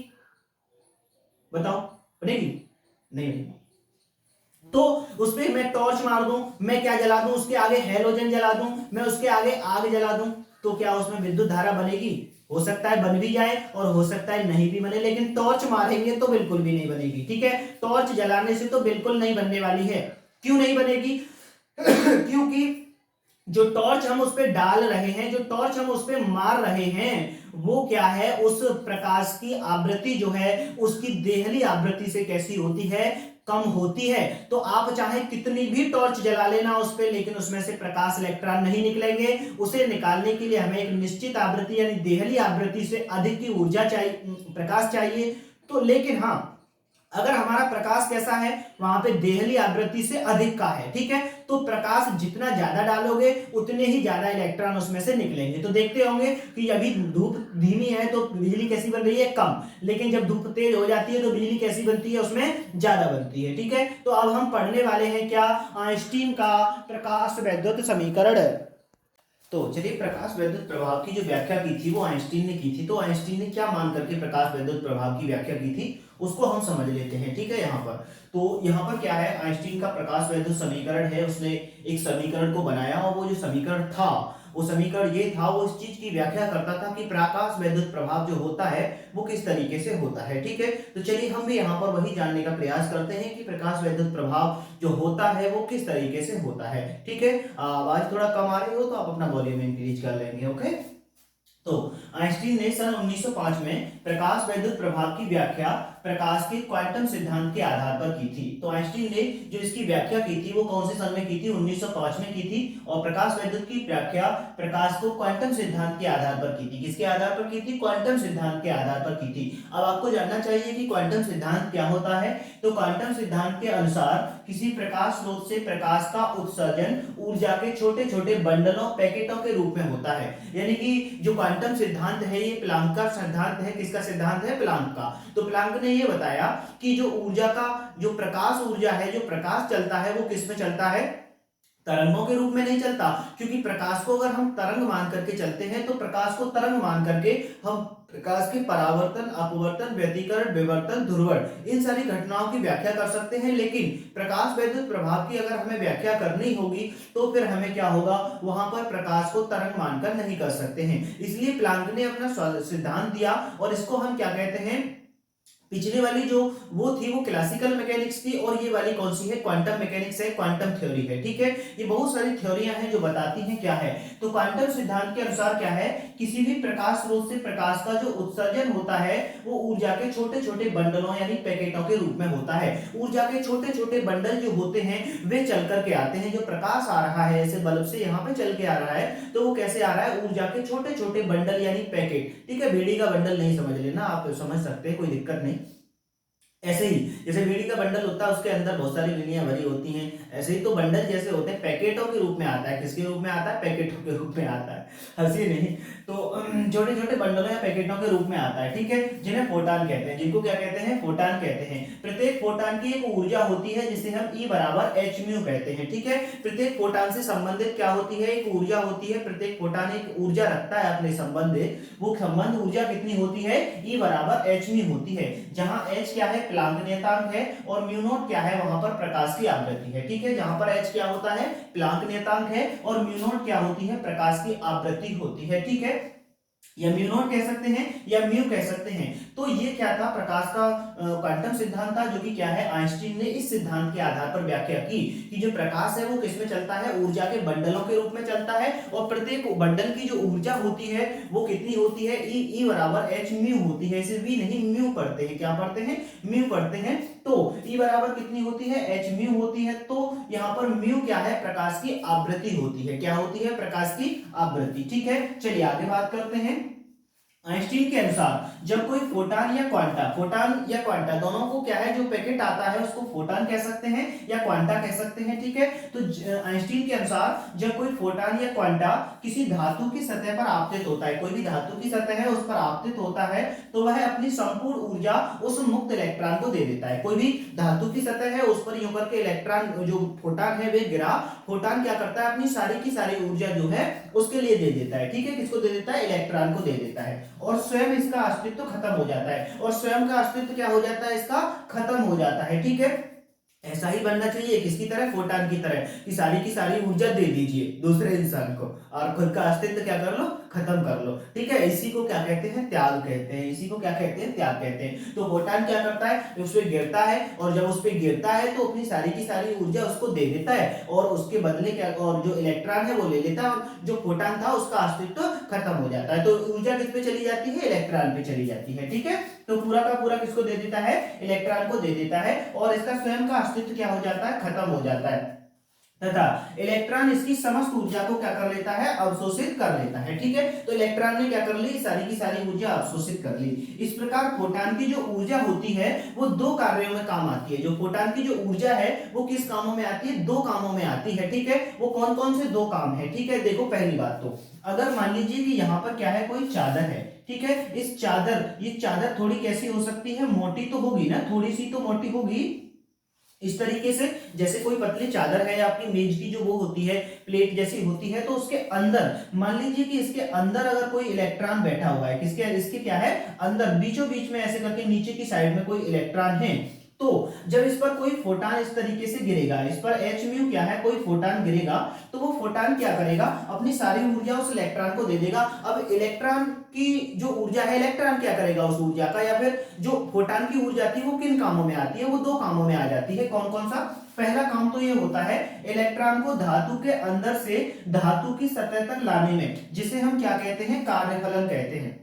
बताओ, बनेगी? नहीं बनेगी। तो उस पर मैं टॉर्च मार दूं, मैं क्या जला दूं? उसके आगे हैलोजन जला दूं, मैं उसके आगे आग जला दूं, तो क्या उसमें विद्युत धारा बनेगी? हो सकता है बन भी जाए और हो सकता है नहीं भी बने, लेकिन टॉर्च मारेंगे तो बिल्कुल भी नहीं बनेगी। ठीक है, टॉर्च जलाने से तो बिल्कुल नहीं बनने वाली है। क्यों नहीं बनेगी? क्योंकि जो टॉर्च हम उस पर डाल रहे हैं, जो टॉर्च हम उस पर मार रहे हैं, वो क्या है? उस प्रकाश की आवृत्ति जो है उसकी देहली आवृत्ति से कैसी होती है? कम होती है। तो आप चाहे कितनी भी टॉर्च जला लेना उस पे, लेकिन उसमें से प्रकाश इलेक्ट्रॉन नहीं निकलेंगे। उसे निकालने के लिए हमें एक निश्चित आवृत्ति यानी देहली आवृत्ति से अधिक की ऊर्जा चाहिए, प्रकाश चाहिए। तो लेकिन हाँ, अगर हमारा प्रकाश कैसा है? वहां पे देहली आवृत्ति से अधिक का है। ठीक है, तो प्रकाश जितना ज्यादा डालोगे उतने ही ज्यादा इलेक्ट्रॉन उसमें से निकलेंगे। तो देखते होंगे कि अभी धूप धीमी है तो बिजली कैसी बन रही है? कम। लेकिन जब धूप तेज हो जाती है तो बिजली कैसी बनती है? उसमें ज्यादा बनती है। ठीक है, तो अब हम पढ़ने वाले हैं क्या? आइंस्टीन का प्रकाश वैद्युत समीकरण। तो चलिए, प्रकाश वैद्युत प्रभाव की जो व्याख्या की थी वो आइंस्टीन ने की थी। तो आइंस्टीन ने क्या मान करके प्रकाश वैद्युत प्रभाव की व्याख्या की थी उसको हम समझ लेते हैं। ठीक है, यहाँ पर तो यहाँ पर क्या है? आइंस्टीन का प्रकाश वैद्युत समीकरण है। उसने एक समीकरण को बनाया और वो जो समीकरण था, वो समीकरण ये था, वो इस चीज की व्याख्या करता था कि प्रकाश वैद्युत प्रभाव जो होता है वो किस तरीके से होता है। ठीक है, तो चलिए हम भी यहाँ पर वही जानने का प्रयास करते हैं कि प्रकाश वैद्युत प्रभाव जो होता है वो किस तरीके से होता है। ठीक है, आवाज थोड़ा कम आ रही हो तो आप अपना वॉल्यूम इंक्रीज कर लेंगे। ओके, तो आइंस्टीन ने सन 1905 में प्रकाश वैद्युत प्रभाव की व्याख्या प्रकाश के क्वांटम सिद्धांत के आधार पर की थी। तो आइंस्टीन ने जो इसकी व्याख्या की थी वो कौन से सन में की थी? 1905 में की थी। और प्रकाश वैद्युत की व्याख्या प्रकाश को क्वांटम सिद्धांत के आधार पर की थी। किसके आधार पर की थी? क्वांटम सिद्धांत के आधार पर की थी। अब आपको जानना चाहिए कि क्वांटम सिद्धांत क्या होता है। तो क्वांटम सिद्धांत के अनुसार किसी प्रकाश स्रोत से प्रकाश का उत्सर्जन ऊर्जा के छोटे छोटे बंडलों, पैकेटों के रूप में होता है। यानी कि जो क्वांटम सिद्धांत है ये प्लांक का सिद्धांत है। किसका सिद्धांत है? प्लांक का। तो प्लांक ने ये बताया कि जो ऊर्जा का, जो प्रकाश ऊर्जा है, जो प्रकाश चलता है वो किस में चलता है? तरंगों के रूप में नहीं चलता। क्योंकि प्रकाश को अगर हम तरंग मान करके चलते हैं तो प्रकाश को तरंग मान करके हम प्रकाश के परावर्तन, अपवर्तन, व्यतिकरण, विवर्तन, ध्रुवण, इन सारी घटनाओं की व्याख्या कर सकते हैं। लेकिन प्रकाश वैद्युत प्रभाव की अगर हमें व्याख्या करनी होगी तो फिर हमें क्या होगा? वहां पर प्रकाश को तरंग मानकर नहीं कर सकते हैं। इसलिए प्लांक ने अपना सिद्धांत दिया और इसको हम क्या कहते हैं? पिछली वाली जो वो थी वो क्लासिकल मैकेनिक्स थी और ये वाली कौन सी है? क्वांटम मैकेनिक्स है, क्वांटम थ्योरी है। ठीक है, ये बहुत सारी थ्योरियां हैं जो बताती हैं क्या है। तो क्वांटम सिद्धांत के अनुसार क्या है? किसी भी प्रकाश स्रोत से प्रकाश का जो उत्सर्जन होता है वो ऊर्जा के छोटे छोटे बंडलों यानी पैकेटों के रूप में होता है। ऊर्जा के छोटे छोटे बंडल जो होते हैं वे चल करके आते हैं। जो प्रकाश आ रहा है ऐसे बल्ब से यहाँ पे चल के आ रहा है, तो वो कैसे आ रहा है? ऊर्जा के छोटे छोटे बंडल यानी पैकेट। ठीक है, बीड़ी का बंडल नहीं समझ लेना, आप समझ सकते हैं, कोई दिक्कत नहीं। ऐसे ही जैसे बीड़ी का बंडल होता है उसके अंदर बहुत सारी लिनियां भरी होती हैं, ऐसे ही तो बंडल जैसे होते हैं पैकेटों के रूप में आता है। किसके रूप में आता है? पैकेटों के रूप में आता है। हंसी नहीं, तो छोटे छोटे बंडलों या पैकेटों के रूप में आता है। ठीक है, जिन्हें फोटान कहते हैं। जिनको क्या कहते हैं? फोटान कहते हैं। प्रत्येक फोटान की एक ऊर्जा होती है जिसे हम E बराबर एच म्यू कहते हैं। ठीक है, प्रत्येक फोटान से संबंधित क्या होती है? एक ऊर्जा होती है। प्रत्येक फोटान एक ऊर्जा रखता है अपने संबंधित। वो संबंध ऊर्जा कितनी होती है? E बराबर एच म्यू होती है। जहां H क्या है? प्लांक नियतांक है और म्यू नॉट क्या है? वहां पर प्रकाश की आवृत्ति है। ठीक है, जहां पर H क्या होता है? प्लांक नियतांक है और म्यू नॉट क्या होती है? प्रकाश की आवृत्ति होती है। ठीक है, या म्यू नॉट कह सकते हैं या म्यू कह सकते हैं। तो ये क्या था? प्रकाश का क्वांटम सिद्धांत था, जो कि क्या है? आइंस्टीन ने इस सिद्धांत के आधार पर व्याख्या की कि जो प्रकाश है वो किसमें चलता है? ऊर्जा के बंडलों के रूप में चलता है और प्रत्येक बंडल की जो ऊर्जा होती है वो कितनी होती है? ई बराबर एच म्यू होती है। इसे वी नहीं म्यू पढ़ते हैं। क्या पढ़ते हैं? म्यू पढ़ते हैं। तो ई बराबर कितनी होती है? एच म्यू होती है। तो यहाँ पर म्यू क्या है? प्रकाश की आवृत्ति होती है। क्या होती है? प्रकाश की आवृत्ति। ठीक है, चलिए आगे बात करते हैं। आइंस्टीन के अनुसार जब कोई फोटान या क्वांटा दोनों को क्या है, जो पैकेट आता है उसको फोटान कह सकते हैं या क्वांटा कह सकते हैं, ठीक है। तो आइंस्टीन के अनुसार जब कोई फोटान या क्वांटा किसी धातु की सतह पर आपतित होता है, कोई भी धातु की सतह है उस पर आपतित होता है, तो वह अपनी संपूर्ण ऊर्जा उस मुक्त इलेक्ट्रॉन को दे देता है। कोई भी धातु की सतह है उस पर यूं करके इलेक्ट्रॉन जो फोटान है वे गिरा, फोटान क्या करता है, अपनी सारी की सारी ऊर्जा जो है उसके लिए दे देता है, ठीक है। किसको दे देता है, इलेक्ट्रॉन को दे देता है, और स्वयं इसका अस्तित्व खत्म हो जाता है, और स्वयं का अस्तित्व क्या हो जाता है, इसका खत्म हो जाता है, ठीक है। ऐसा ही बनना चाहिए, किसकी तरह, फोटान की तरह, कि सारी की सारी ऊर्जा दे दीजिए दूसरे इंसान को और खुद का अस्तित्व क्या कर लो, खत्म कर लो, ठीक है। इसी को क्या कहते हैं, त्याग कहते हैं, इसी को क्या कहते हैं, त्याग कहते हैं। तो फोटान क्या करता है, उस पर गिरता है, और जब उस पर गिरता है तो अपनी सारी की सारी ऊर्जा उसको दे देता है, और उसके बदले क्या, और जो इलेक्ट्रॉन है वो ले लेता है, और जो फोटान था उसका अस्तित्व खत्म हो जाता है। तो ऊर्जा किस पे चली जाती है, इलेक्ट्रॉन पे चली जाती है, ठीक है। तो पूरा का पूरा किसको दे देता है, इलेक्ट्रॉन को दे देता है, और इसका स्वयं का अस्तित्व क्या हो जाता है, खत्म हो जाता है, तथा इलेक्ट्रॉन इसकी समस्त ऊर्जा को क्या कर लेता है, अवशोषित कर लेता है, ठीक है। तो इलेक्ट्रॉन ने क्या कर ली, सारी की सारी ऊर्जा अवशोषित कर ली। इस प्रकार फोटान की जो ऊर्जा होती है वो दो कार्यों में काम आती है। जो फोटान की जो ऊर्जा है वो किस कामों में आती है, दो कामों में आती है, ठीक है। वो कौन कौन से दो काम है, ठीक है। देखो पहली बात तो अगर मान लीजिए कि यहाँ पर क्या है, कोई चादर है, ठीक है। इस चादर, ये चादर थोड़ी कैसी हो सकती है, मोटी तो होगी ना, थोड़ी सी तो मोटी होगी, इस तरीके से जैसे कोई पतली चादर है या आपकी मेज की जो वो होती है, प्लेट जैसी होती है, तो उसके अंदर मान लीजिए कि इसके अंदर अगर कोई इलेक्ट्रॉन बैठा हुआ है, किसके, इसके क्या है, अंदर बीचों बीच में ऐसे करके नीचे की साइड में कोई इलेक्ट्रॉन है, तो जब इस पर कोई फोटान इस तरीके से गिरेगा, इस पर एच म्यू क्या है, कोई फोटान गिरेगा, तो वो फोटान क्या करेगा, अपनी सारी ऊर्जा उस इलेक्ट्रॉन को दे देगा। अब इलेक्ट्रॉन की जो ऊर्जा है, इलेक्ट्रॉन क्या करेगा उस ऊर्जा का, या फिर जो फोटान की ऊर्जा थी वो किन कामों में आती है, वो दो कामों में आ जाती है। कौन कौन सा, पहला काम तो ये होता है इलेक्ट्रॉन को धातु के अंदर से धातु की सतह तक लाने में, जिसे हम क्या कहते हैं, कार्यफलन कहते हैं।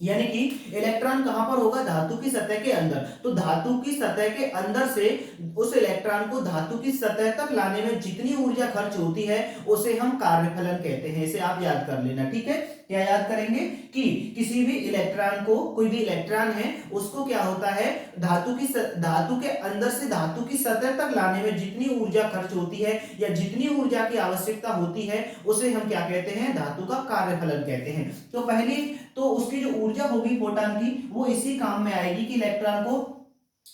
यानी कि इलेक्ट्रॉन कहां पर होगा, धातु की सतह के अंदर, तो धातु की सतह के अंदर से उस इलेक्ट्रॉन को धातु की सतह तक लाने में जितनी ऊर्जा खर्च होती है उसे हम कार्यफलन कहते हैं। इसे आप याद कर लेना, ठीक है। क्या याद करेंगे कि किसी भी इलेक्ट्रॉन को, कोई भी इलेक्ट्रॉन है उसको क्या होता है, धातु के अंदर से धातु की सतह तक लाने में जितनी ऊर्जा खर्च होती है या जितनी ऊर्जा की आवश्यकता होती है उसे हम क्या कहते हैं, धातु का कार्यफलन कहते हैं। तो पहली तो उसकी जो ऊर्जा होगी फोटान की वो इसी काम में आएगी कि इलेक्ट्रॉन को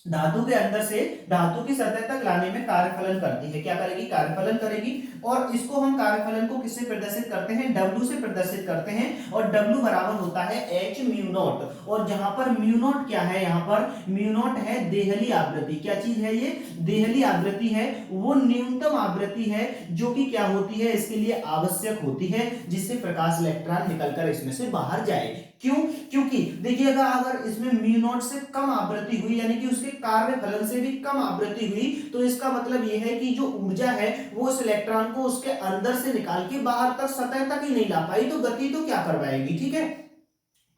धातु के अंदर से धातु की सतह तक लाने में कार्यफलन करती है। क्या करेगी, कार्यफलन करेगी। और इसको हम कार्यफलन को किससे प्रदर्शित करते हैं, W से प्रदर्शित करते हैं, और W बराबर होता है H म्यू नॉट। और जहां पर म्यू नॉट क्या है, यहाँ पर म्यू नॉट है देहली आवृत्ति। क्या चीज है ये, देहली आवृत्ति है, वो न्यूनतम आवृत्ति है जो कि क्या होती है, इसके लिए आवश्यक होती है, जिससे प्रकाश इलेक्ट्रॉन निकलकर इसमें से बाहर जाए। क्यों, क्योंकि देखिएगा अगर इसमें म्यू नॉट से कम आवृत्ति हुई, यानी कि उसके कार्य फलन से भी कम आवृत्ति हुई, तो इसका मतलब यह है कि जो ऊर्जा है वो उस इलेक्ट्रॉन को उसके अंदर से निकाल के बाहर तक, सतह तक ही नहीं ला पाई, तो गति तो क्या करवाएगी, ठीक है।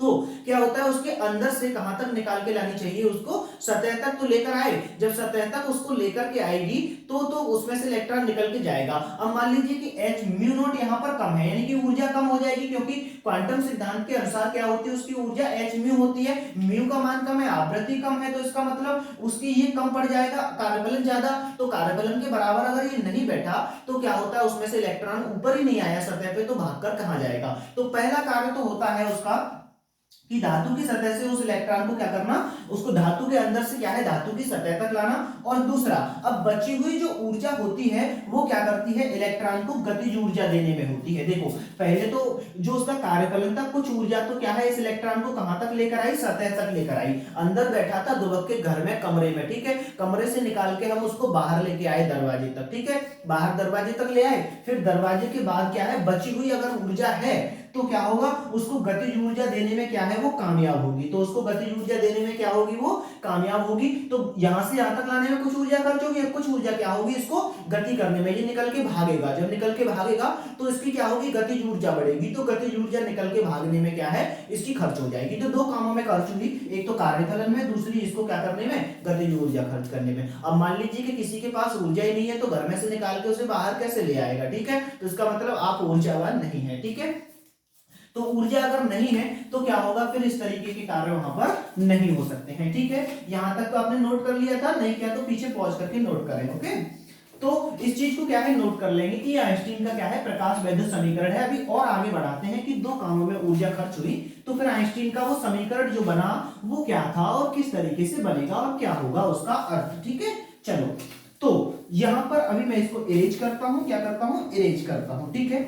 तो क्या होता है, उसके अंदर से कहां तक निकाल के लानी चाहिए, उसको सतह तक तो लेकर आए। जब सतह तक उसको लेकर के आएगी तो उसमें से इलेक्ट्रॉन निकल के जाएगा। अब मान लीजिए कि H म्यू नॉट यहाँ पर कम है, यानी कि ऊर्जा कम हो जाएगी, क्योंकि क्वांटम सिद्धांत के अनुसार क्या होती है, उसकी ऊर्जा H म्यू होती है। म्यू का मान कम है, आवृत्ति कम है, तो इसका मतलब उसकी ये कम पड़ जाएगा, कार्यबलन ज्यादा। तो कार्यबलन के बराबर अगर ये नहीं बैठा तो क्या होता है, उसमें से इलेक्ट्रॉन ऊपर ही नहीं आया सतह पे, तो भागकर कहां जाएगा। तो पहला कार्य तो होता है उसका कि धातु की सतह से उस इलेक्ट्रॉन को क्या करना, उसको धातु के अंदर से क्या है, धातु की सतह तक लाना। और दूसरा, अब बची हुई जो ऊर्जा होती है वो क्या करती है, इलेक्ट्रॉन को गतिज ऊर्जा देने में होती है। देखो पहले तो जो उसका कार्यफलन था, कुछ ऊर्जा तो क्या है, इस इलेक्ट्रॉन को कहां तक लेकर आई, सतह तक लेकर आई। अंदर बैठा था दुबक के घर में, कमरे में, ठीक है। कमरे से निकाल के हम उसको बाहर लेके आए दरवाजे तक, ठीक है, बाहर दरवाजे तक ले आए। फिर दरवाजे के बाद क्या है, बची हुई अगर ऊर्जा है तो क्या होगा, उसको गतिज ऊर्जा देने में क्या है, वो कामयाब होगी। तो उसको गतिज ऊर्जा देने में क्या होगी, वो कामयाब होगी। तो यहां से यहां तक लाने में कुछ ऊर्जा खर्च होगी, कुछ ऊर्जा क्या होगी, इसको गति करने में। ये निकल के भागेगा, जब निकल के भागेगा तो इसकी क्या होगी, गतिज ऊर्जा बढ़ेगी। तो गतिज ऊर्जा निकल के भागने में क्या है, इसकी खर्च हो जाएगी। तो दो कामों में खर्च हुई, एक तो कार्यफलन में, दूसरी इसको क्या करने में, गतिज ऊर्जा खर्च करने में। अब मान लीजिए कि किसी के पास ऊर्जा ही नहीं है, तो घर में से निकाल के उसे बाहर कैसे ले आएगा, ठीक है। तो इसका मतलब आप ऊर्जावान नहीं है, ठीक है। तो ऊर्जा अगर नहीं है तो क्या होगा, फिर इस तरीके के कार्य वहां पर नहीं हो सकते हैं। ठीक है, यहां तक तो आपने नोट कर लिया था, नहीं किया तो पीछे पॉज करके नोट करें। ओके, तो इस चीज को क्या है नोट कर लेंगे कि आइंस्टीन का क्या है प्रकाश वैद्युत समीकरण है। अभी और आगे बढ़ाते हैं कि दो कामों में ऊर्जा खर्च हुई तो फिर आइंस्टीन का वो समीकरण जो बना वो क्या था और किस तरीके से बनेगा और क्या होगा उसका अर्थ। ठीक है, चलो तो यहां पर अभी मैं इसको इरेज करता हूं, क्या करता हूं, इरेज करता हूं। ठीक है,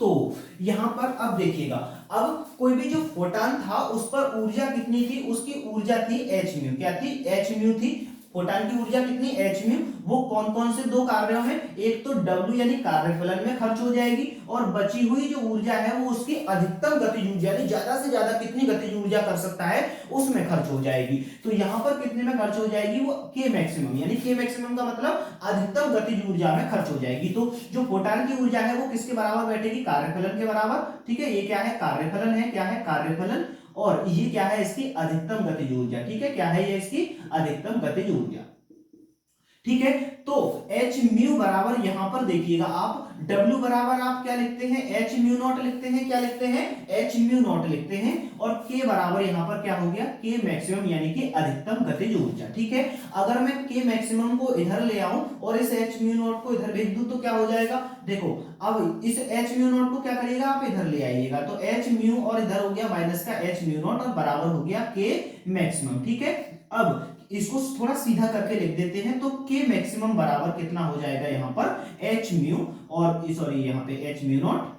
तो यहां पर अब देखिएगा, अब कोई भी जो फोटॉन था उस पर ऊर्जा कितनी थी, उसकी ऊर्जा थी h म्यू, क्या थी, h म्यू थी। फोटॉन की ऊर्जा कितनी, h म्यू। वो कौन कौन से दो कार्यों में, एक तो W यानी कार्यफलन में खर्च हो जाएगी और बची हुई जो ऊर्जा है वो उसकी अधिकतम गतिज ऊर्जा यानी ज्यादा से ज्यादा कितनी गतिज ऊर्जा कर सकता है उसमें खर्च हो जाएगी। तो यहां पर कितने में खर्च हो जाएगी, वो K मैक्सिमम, यानी K मैक्सिमम का मतलब अधिकतम गतिज ऊर्जा में खर्च हो जाएगी। तो जो फोटॉन की ऊर्जा है वो किसके बराबर बैठेगी, कार्यफलन के बराबर। ठीक है, ये क्या है, कार्यफलन है, क्या है, कार्यफलन, और ये क्या है, इसकी अधिकतम गतिज ऊर्जा। ठीक है, क्या है ये, इसकी अधिकतम गतिज ऊर्जा। ठीक है, तो h म्यू बराबर यहां पर देखिएगा आप W बराबर आप क्या लिखते हैं, h म्यू नॉट लिखते हैं, क्या लिखते हैं, h म्यू नॉट लिखते हैं, और K बराबर यहां पर क्या हो गया, K मैक्सिमम यानी कि अधिकतम गतिज ऊर्जा। ठीक है, अगर मैं K मैक्सिमम को इधर ले आऊं और इस h म्यू नॉट को इधर भेज दूं तो क्या हो जाएगा, देखो अब इस h म्यू नॉट को क्या करिएगा, आप इधर ले आइएगा, तो h म्यू और इधर हो गया माइनस का h म्यू नॉट और बराबर हो गया K मैक्सिमम। ठीक है, अब इसको थोड़ा सीधा करके लिख देते हैं, तो K मैक्सिमम बराबर कितना हो जाएगा यहाँ पर h म्यू, और सॉरी यहाँ पे h mu naught,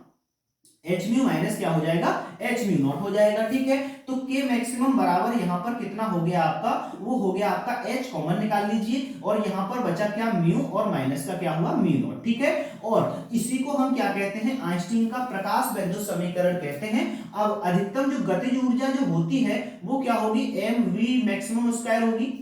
h mu minus क्या हो जाएगा, h म्यू नॉट हो जाएगा। ठीक है, तो K मैक्सिमम बराबर यहाँ पर कितना हो गया आपका, वो हो गया आपका h कॉमन निकाल लीजिए, और यहाँ पर बचा क्या, म्यू, और माइनस का क्या हुआ, म्यू नॉट। ठीक है, और इसी को हम क्या कहते हैं, आइंस्टीन का प्रकाश वैद्युत समीकरण कहते हैं। अब अधिकतम जो गतिज ऊर्जा जो होती है वो क्या होगी, mv मैक्सिमम स्क्वायर होगी,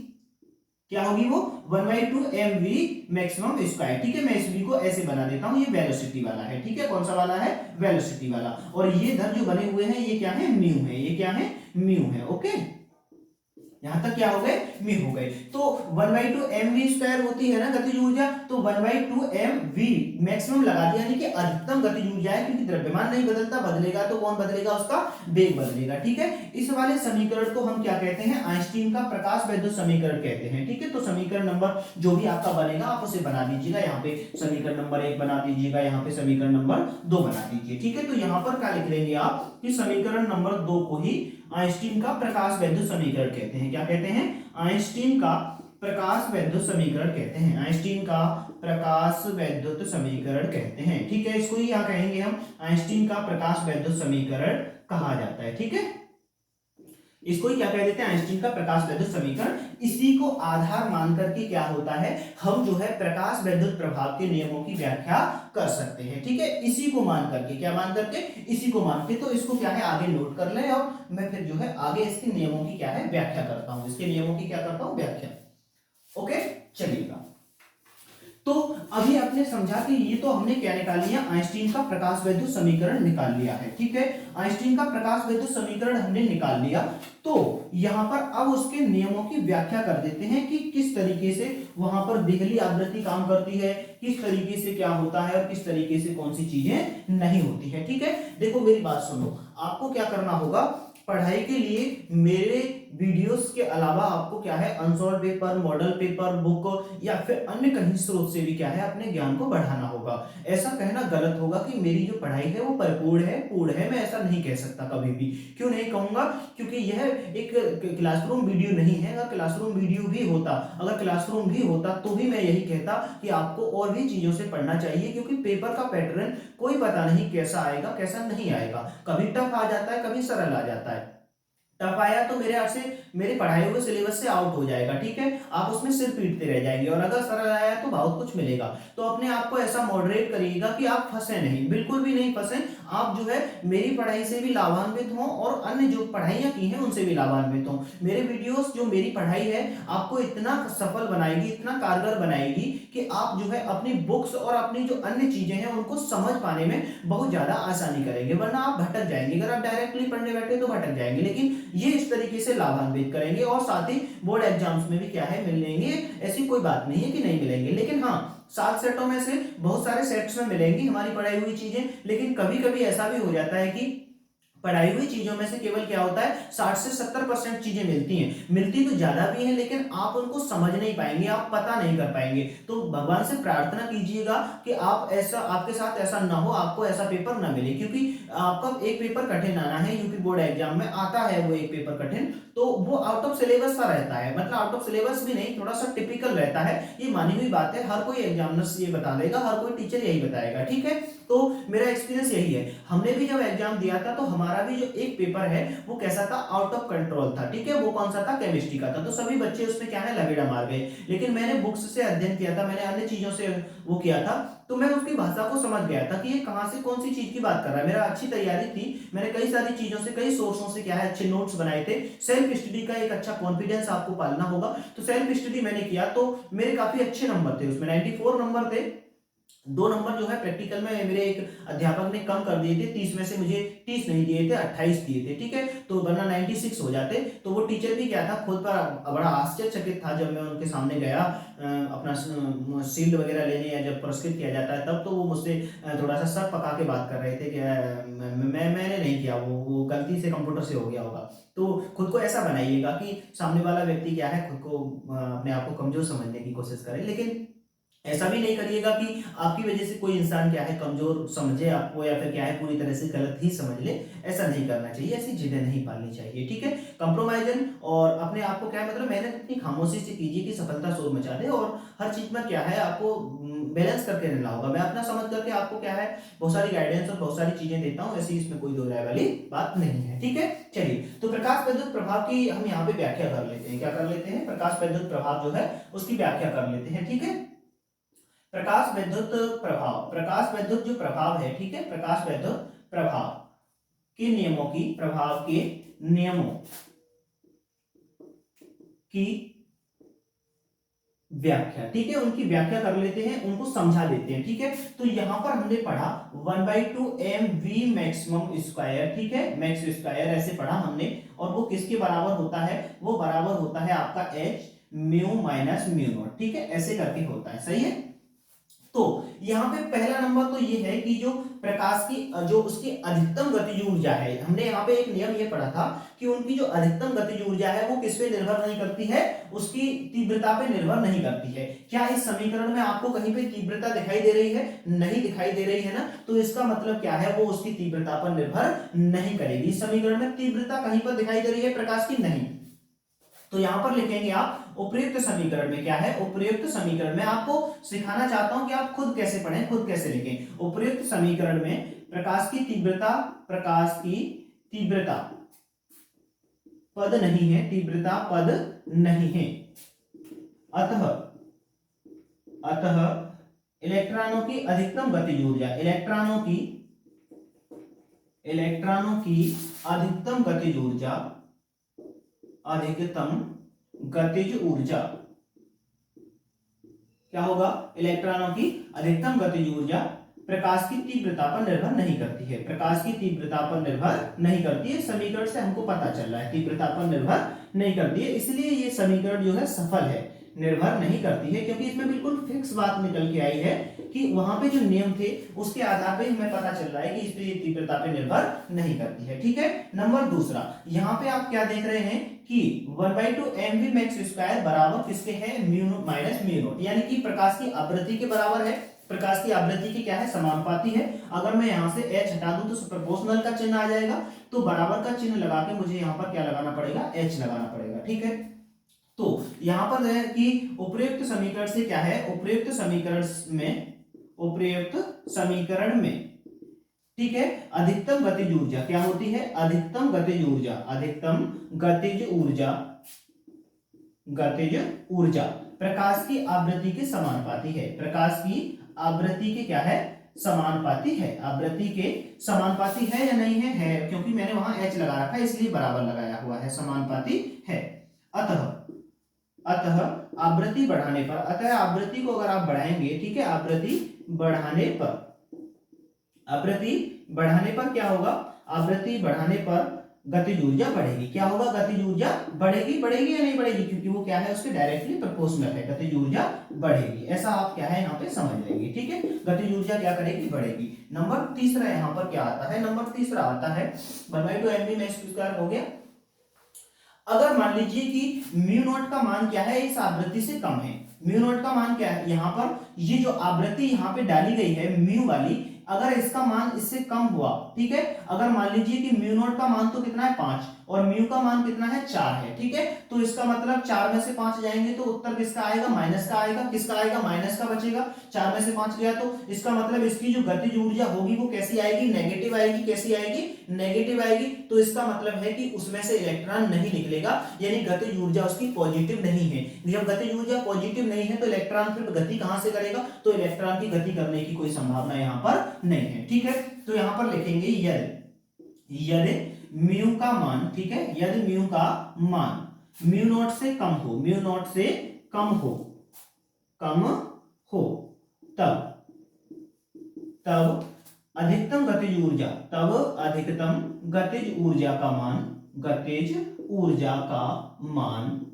क्या होगी वो 1/2 mv मैक्सिमम स्क्वायर। ठीक है, मैं इस v को ऐसे बना देता हूं, ये वेलोसिटी वाला है। ठीक है, कौन सा वाला है, वेलोसिटी वाला, और ये इधर जो बने हुए हैं ये क्या है, म्यू है, ये क्या है, म्यू है। ओके, यहां तक क्या हो गए, म्यू हो गए। तो 1/2 mv स्क्वायर होती है ना गतिज ऊर्जा, तो 1/2 mv मैक्सिमम लगा दिया, यानी कि अधिकतम गतिज ऊर्जा है, क्योंकि द्रव्यमान नहीं बदलता, बदलेगा तो कौन बदलेगा, उसका वेग बदलेगा। ठीक है, इस वाले समीकरण को हम क्या कहते हैं, आइंस्टीन का प्रकाश वैद्युत समीकरण कहते हैं। ठीक है, तो समीकरण नंबर जो भी आपका बनेगा आप उसे बना दीजिएगा, यहाँ पे समीकरण नंबर 1 बना दीजिएगा, यहाँ पे समीकरण नंबर 2 बना दीजिए। ठीक है, तो यहाँ पर क्या लिख लेंगे आप कि समीकरण नंबर 2 को ही आइंस्टीन का प्रकाश वैद्युत समीकरण कहते हैं। क्या कहते हैं, आइंस्टीन का प्रकाश वैद्युत समीकरण कहते हैं, आइंस्टीन का प्रकाश वैद्युत समीकरण कहते हैं। ठीक है, इसको ही क्या कहेंगे हम, आइंस्टीन का प्रकाश वैद्युत समीकरण कहा जाता है। ठीक है, इसको ही क्या कह देते हैं, आइंस्टीन का प्रकाश वैद्युत समीकरण। इसी को आधार मान करके क्या होता है, हम जो है प्रकाश वैद्युत प्रभाव के नियमों की व्याख्या कर सकते हैं। ठीक है, इसी को मान करके, क्या मान करके, इसी को मान के, तो इसको क्या है आगे नोट कर लें, और मैं फिर जो है आगे इसके नियमों की क्या है व्याख्या करता हूं, इसके नियमों की क्या करता हूं, व्याख्या। ओके, चलिएगा, तो अभी आपने समझा कि ये तो हमने क्या निकाल लिया, आइंस्टीन का प्रकाश वैद्युत समीकरण निकाल लिया है। ठीक है, आइंस्टीन का प्रकाश वैद्युत समीकरण हमने निकाल लिया, तो यहां पर अब उसके नियमों की व्याख्या कर देते हैं कि किस तरीके से वहां पर बिजली आवृत्ति काम करती है, किस तरीके से क्या होता है और किस तरीके से कौन सी चीजें नहीं होती है। ठीक है, देखो मेरी बात सुनो, आपको क्या करना होगा, पढ़ाई के लिए मेरे वीडियोस के अलावा आपको क्या है unsolved paper, model paper, book या फिर अन्य कहीं स्रोत से भी क्या है अपने ज्ञान को बढ़ाना होगा। ऐसा कहना गलत होगा कि मेरी जो पढ़ाई है वो परिपूर्ण है, पूर्ण है, मैं ऐसा नहीं कह सकता कभी भी। क्यों नहीं कहूंगा, क्योंकि यह एक क्लासरूम वीडियो नहीं है। अगर क्लासरूम वीडियो भी होता, अगर क्लासरूम भी होता तो भी मैं यही कहता कि आपको और भी चीजों से पढ़ना चाहिए, क्योंकि पेपर का पैटर्न कोई पता नहीं कैसा आएगा कैसा नहीं आएगा, कभी टफ आ जाता है कभी सरल आ जाता है। टफ आया तो मेरे पढ़ाए हुए सिलेबस से आउट हो जाएगा। ठीक है, आप उसमें सिर पीटते रह जाएंगे, और अगर सरल आया तो बहुत कुछ मिलेगा। तो अपने आप को ऐसा मॉडरेट करिएगा कि आप फंसे नहीं, बिल्कुल भी नहीं फंसे। आप जो है मेरी पढ़ाई से भी लाभान्वित हों और अन्य जो पढ़ाइयां की हैं उनसे भी लाभान्वित हों। मेरे वीडियोस जो मेरी पढ़ाई है आपको इतना सफल बनाएगी, इतना कारगर बनाएगी कि आप जो है अपनी बुक्स और अपनी जो अन्य चीजें हैं उनको समझ पाने में बहुत ज्यादा आसानी करेंगे, वरना आप भटक जाएंगे। अगर आप डायरेक्टली पढ़ने बैठे तो भटक जाएंगे, लेकिन ये इस तरीके से लाभान्वित करेंगे, और साथ ही बोर्ड एग्जाम्स में भी क्या है मिलेंगे, ऐसी कोई बात नहीं है कि नहीं मिलेंगे। लेकिन हाँ, 7 सेटों में से बहुत सारे सेट्स में मिलेंगी हमारी पढ़ाई हुई चीजें, लेकिन कभी कभी ऐसा भी हो जाता है कि पढ़ाई हुई चीजों में से केवल क्या होता है 60 से 70% चीजें मिलती हैं, मिलती तो ज्यादा भी हैं लेकिन आप उनको समझ नहीं पाएंगे, आप पता नहीं कर पाएंगे। तो भगवान से प्रार्थना कीजिएगा कि आप ऐसा, आपके साथ ऐसा ना हो, आपको ऐसा पेपर ना मिले, क्योंकि आपका एक पेपर कठिन आना है, यूपी बोर्ड एग्जाम में आता है वो एक पेपर कठिन, तो वो आउट ऑफ सिलेबस सा रहता है, मतलब आउट ऑफ सिलेबस भी नहीं, थोड़ा सा टिपिकल रहता है, ये मानी हुई बात है, हर कोई एग्जामिनर ये बता देगा, हर कोई टीचर यही बताएगा, ठीक है। तो मेरा एक्सपीरियंस यही है, हमने भी जब एग्जाम दिया था तो हमारा भी जो एक पेपर है वो कैसा था, आउट ऑफ कंट्रोल था, ठीक है। वो कौन सा था, केमिस्ट्री का था, तो सभी बच्चे उसमें क्या है लबेड़ा मार गए, लेकिन मैंने बुक्स से अध्ययन किया था, मैंने अन्य चीजों से वो किया था, तो मैं उसकी भाषा को समझ गया था कि ये कहां से कौन सी चीज की बात कर रहा है। मेरा अच्छी तैयारी थी, मैंने कई सारी चीजों से, कई सोर्सों से क्या है अच्छे नोट्स बनाए थे। सेल्फ स्टडी का एक अच्छा कॉन्फिडेंस आपको पालना होगा, तो सेल्फ स्टडी मैंने किया, तो मेरे काफी अच्छे नंबर थे उसमें, 94 नंबर थे। 2 नंबर जो है प्रैक्टिकल में मेरे एक अध्यापक ने कम कर दिए थे, 30 में से मुझे 30 नहीं दिए थे, 28 दिए थे, ठीक है, तो वरना 96 हो जाते। तो वो टीचर भी क्या था, खुद पर बड़ा आश्चर्यचकित था जब मैं उनके सामने गया अपना शील्ड वगैरह लेने, या जब पुरस्कृत किया जाता है तब, तो वो मुझसे थोड़ा सा सर पका के बात कर रहे थे कि मैंने नहीं किया, वो गलती से कंप्यूटर से हो गया होगा। तो खुद को ऐसा बनाइएगा कि सामने वाला व्यक्ति क्या है, खुद को अपने आप को कमजोर समझने की कोशिश करे, लेकिन ऐसा भी नहीं करिएगा कि आपकी वजह से कोई इंसान क्या है कमजोर समझे आपको, या फिर क्या है पूरी तरह से गलत ही समझ ले, ऐसा नहीं करना चाहिए, ऐसी जिदें नहीं पालनी चाहिए, ठीक है। कंप्रोमाइजन और अपने आप को क्या है, मतलब मेहनत इतनी खामोशी से कीजिए कि सफलता शोर मचा दे, और हर चीज में क्या है आपको बैलेंस करके रहना होगा। मैं अपना समझ करके आपको क्या है बहुत सारी गाइडेंस और बहुत सारी चीजें देता हूँ, ऐसी इसमें कोई दो राय वाली बात नहीं है, ठीक है। चलिए, तो प्रकाश वैद्युत प्रभाव की हम यहाँ पे व्याख्या कर लेते हैं, क्या कर लेते हैं, प्रकाश वैद्युत प्रभाव जो है उसकी व्याख्या कर लेते हैं, ठीक है। प्रकाश विद्युत प्रभाव, प्रकाश विद्युत जो प्रभाव है, ठीक है, प्रकाश विद्युत प्रभाव के नियमों की, प्रभाव के नियमों की व्याख्या, ठीक है, उनकी व्याख्या कर लेते हैं, उनको समझा देते हैं, ठीक है। तो यहां पर हमने पढ़ा 1/2 mv मैक्सिमम स्क्वायर, ठीक है, मैक्स स्क्वायर ऐसे पढ़ा हमने, और वो किसके बराबर होता है, वो बराबर होता है आपका h mu minus mu naught, ठीक है, ऐसे करके होता है, सही है। तो यहाँ पे पहला नंबर तो ये है कि जो प्रकाश की जो उसकी अधिकतम गतिज ऊर्जा है, हमने यहाँ पे एक नियम ये पढ़ा था कि उनकी जो अधिकतम गतिज ऊर्जा है वो किस पे निर्भर नहीं करती है, उसकी तीव्रता पे निर्भर नहीं करती है। क्या इस समीकरण में आपको कहीं पे तीव्रता दिखाई दे रही है, नहीं दिखाई दे रही है ना, तो इसका मतलब क्या है, वो उसकी तीव्रता पर निर्भर नहीं करेगी। इस समीकरण में तीव्रता कहीं पर दिखाई दे रही है प्रकाश की, नहीं, तो यहां पर लिखेंगे आप उपयुक्त समीकरण में क्या है, उपयुक्त समीकरण में आपको सिखाना चाहता हूं कि आप खुद कैसे पढ़ें, खुद कैसे लिखें। उपयुक्त समीकरण में प्रकाश की तीव्रता, प्रकाश की तीव्रता पद नहीं है, तीव्रता पद नहीं है, अतः अतः इलेक्ट्रॉनों की अधिकतम गतिज ऊर्जा, इलेक्ट्रॉनों की अधिकतम गतिज ऊर्जा, अधिकतम गतिज ऊर्जा क्या होगा, इलेक्ट्रॉनों की अधिकतम गतिज ऊर्जा प्रकाश की तीव्रता पर निर्भर नहीं करती है, प्रकाश की तीव्रता पर निर्भर नहीं करती है। समीकरण से हमको पता चल रहा है तीव्रता पर निर्भर नहीं करती है, इसलिए ये समीकरण जो है सफल है, निर्भर नहीं करती है, क्योंकि इसमें बिल्कुल फिक्स बात निकल के आई है कि वहां पे जो नियम थे उसके आधार पे हमें पता चल रहा है कि इस पे तीव्रता पे निर्भर नहीं करती है, ठीक है। नंबर दूसरा, यहाँ पे आप क्या देख रहे हैं कि 1/2 mv मैक्स स्क्वायर बराबर किसके है, म्यू माइनस म्यू नॉट, यानी कि प्रकाश की आवृत्ति के बराबर है, प्रकाश की आवृत्ति की क्या है, समानुपाती है। अगर मैं यहां से h हटा दूं तो प्रोपोर्शनल का चिन्ह आ जाएगा, तो बराबर का चिन्ह लगा के मुझे यहाँ पर क्या लगाना पड़ेगा, h लगाना पड़ेगा, ठीक है। तो यहां पर है कि उपयुक्त समीकरण से क्या है, उपयुक्त समीकरण में, उपयुक्त समीकरण में, ठीक है, अधिकतम गतिज ऊर्जा क्या होती है, अधिकतम गतिज ऊर्जा, अधिकतम गतिज ऊर्जा, गतिज ऊर्जा प्रकाश की आवृत्ति के समानुपाती है, प्रकाश की आवृत्ति के क्या है, समानुपाती है, आवृत्ति के समानुपाती है या नहीं है, है, क्योंकि मैंने वहां h लगा रखा है इसलिए बराबर लगाया हुआ है, समानुपाती है। अतः आवृत्ति बढ़ाने पर, अतः आवृत्ति को अगर आप बढ़ाएंगे, ठीक है, आवृत्ति बढ़ाने पर, आवृत्ति बढ़ाने पर क्या होगा, आवृत्ति बढ़ाने पर गतिज ऊर्जा बढ़ेगी। क्या होगा? गतिज ऊर्जा बढ़ेगी। बढ़ेगी या नहीं बढ़ेगी? क्योंकि वो क्या है, उसके डायरेक्टली प्रोपोर्शनल है। गतिज ऊर्जा बढ़ेगी, ऐसा आप क्या है यहाँ पे समझ लेंगे। ठीक है, गतिज ऊर्जा क्या करेगी? बढ़ेगी। नंबर तीसरा यहाँ पर क्या आता है? नंबर तीसरा आता है 1/2 mv में स्क्वायर हो गया। अगर मान लीजिए कि म्यू नॉट का मान क्या है, इस आवृत्ति से कम है। म्यू नॉट का मान क्या है यहाँ पर? ये जो आवृत्ति यहाँ पे डाली गई है म्यू वाली, अगर इसका मान इससे कम हुआ, ठीक है, अगर मान लीजिए कि म्यू नॉट का मान तो कितना है 5 और म्यू का मान कितना है 4 है, ठीक है, तो इसका मतलब 4 में से 5 जाएंगे तो उत्तर किसका आएगा? माइनस का आएगा। किसका आएगा? माइनस का बचेगा। 4 में से 5 गया तो इसका मतलब इसकी जो गतिज ऊर्जा होगी वो कैसी आएगी? नेगेटिव आएगी। कैसी आएगी? नेगेटिव आएगी। तो इसका मतलब है कि उसमें से इलेक्ट्रॉन नहीं निकलेगा, यानी गतिज ऊर्जा उसकी पॉजिटिव नहीं है। जब गतिज ऊर्जा पॉजिटिव नहीं है तो इलेक्ट्रॉन फिर गति कहां से करेगा? तो इलेक्ट्रॉन की गति करने की कोई संभावना यहाँ पर नहीं है। ठीक है, तो यहां पर लिखेंगे यदि म्यू का मान, ठीक है, यदि म्यू का मान म्यू नॉट से कम हो, म्यू नॉट से कम हो, तब अधिकतम गतिज ऊर्जा, तब अधिकतम गतिज ऊर्जा का मान, गतिज ऊर्जा का मान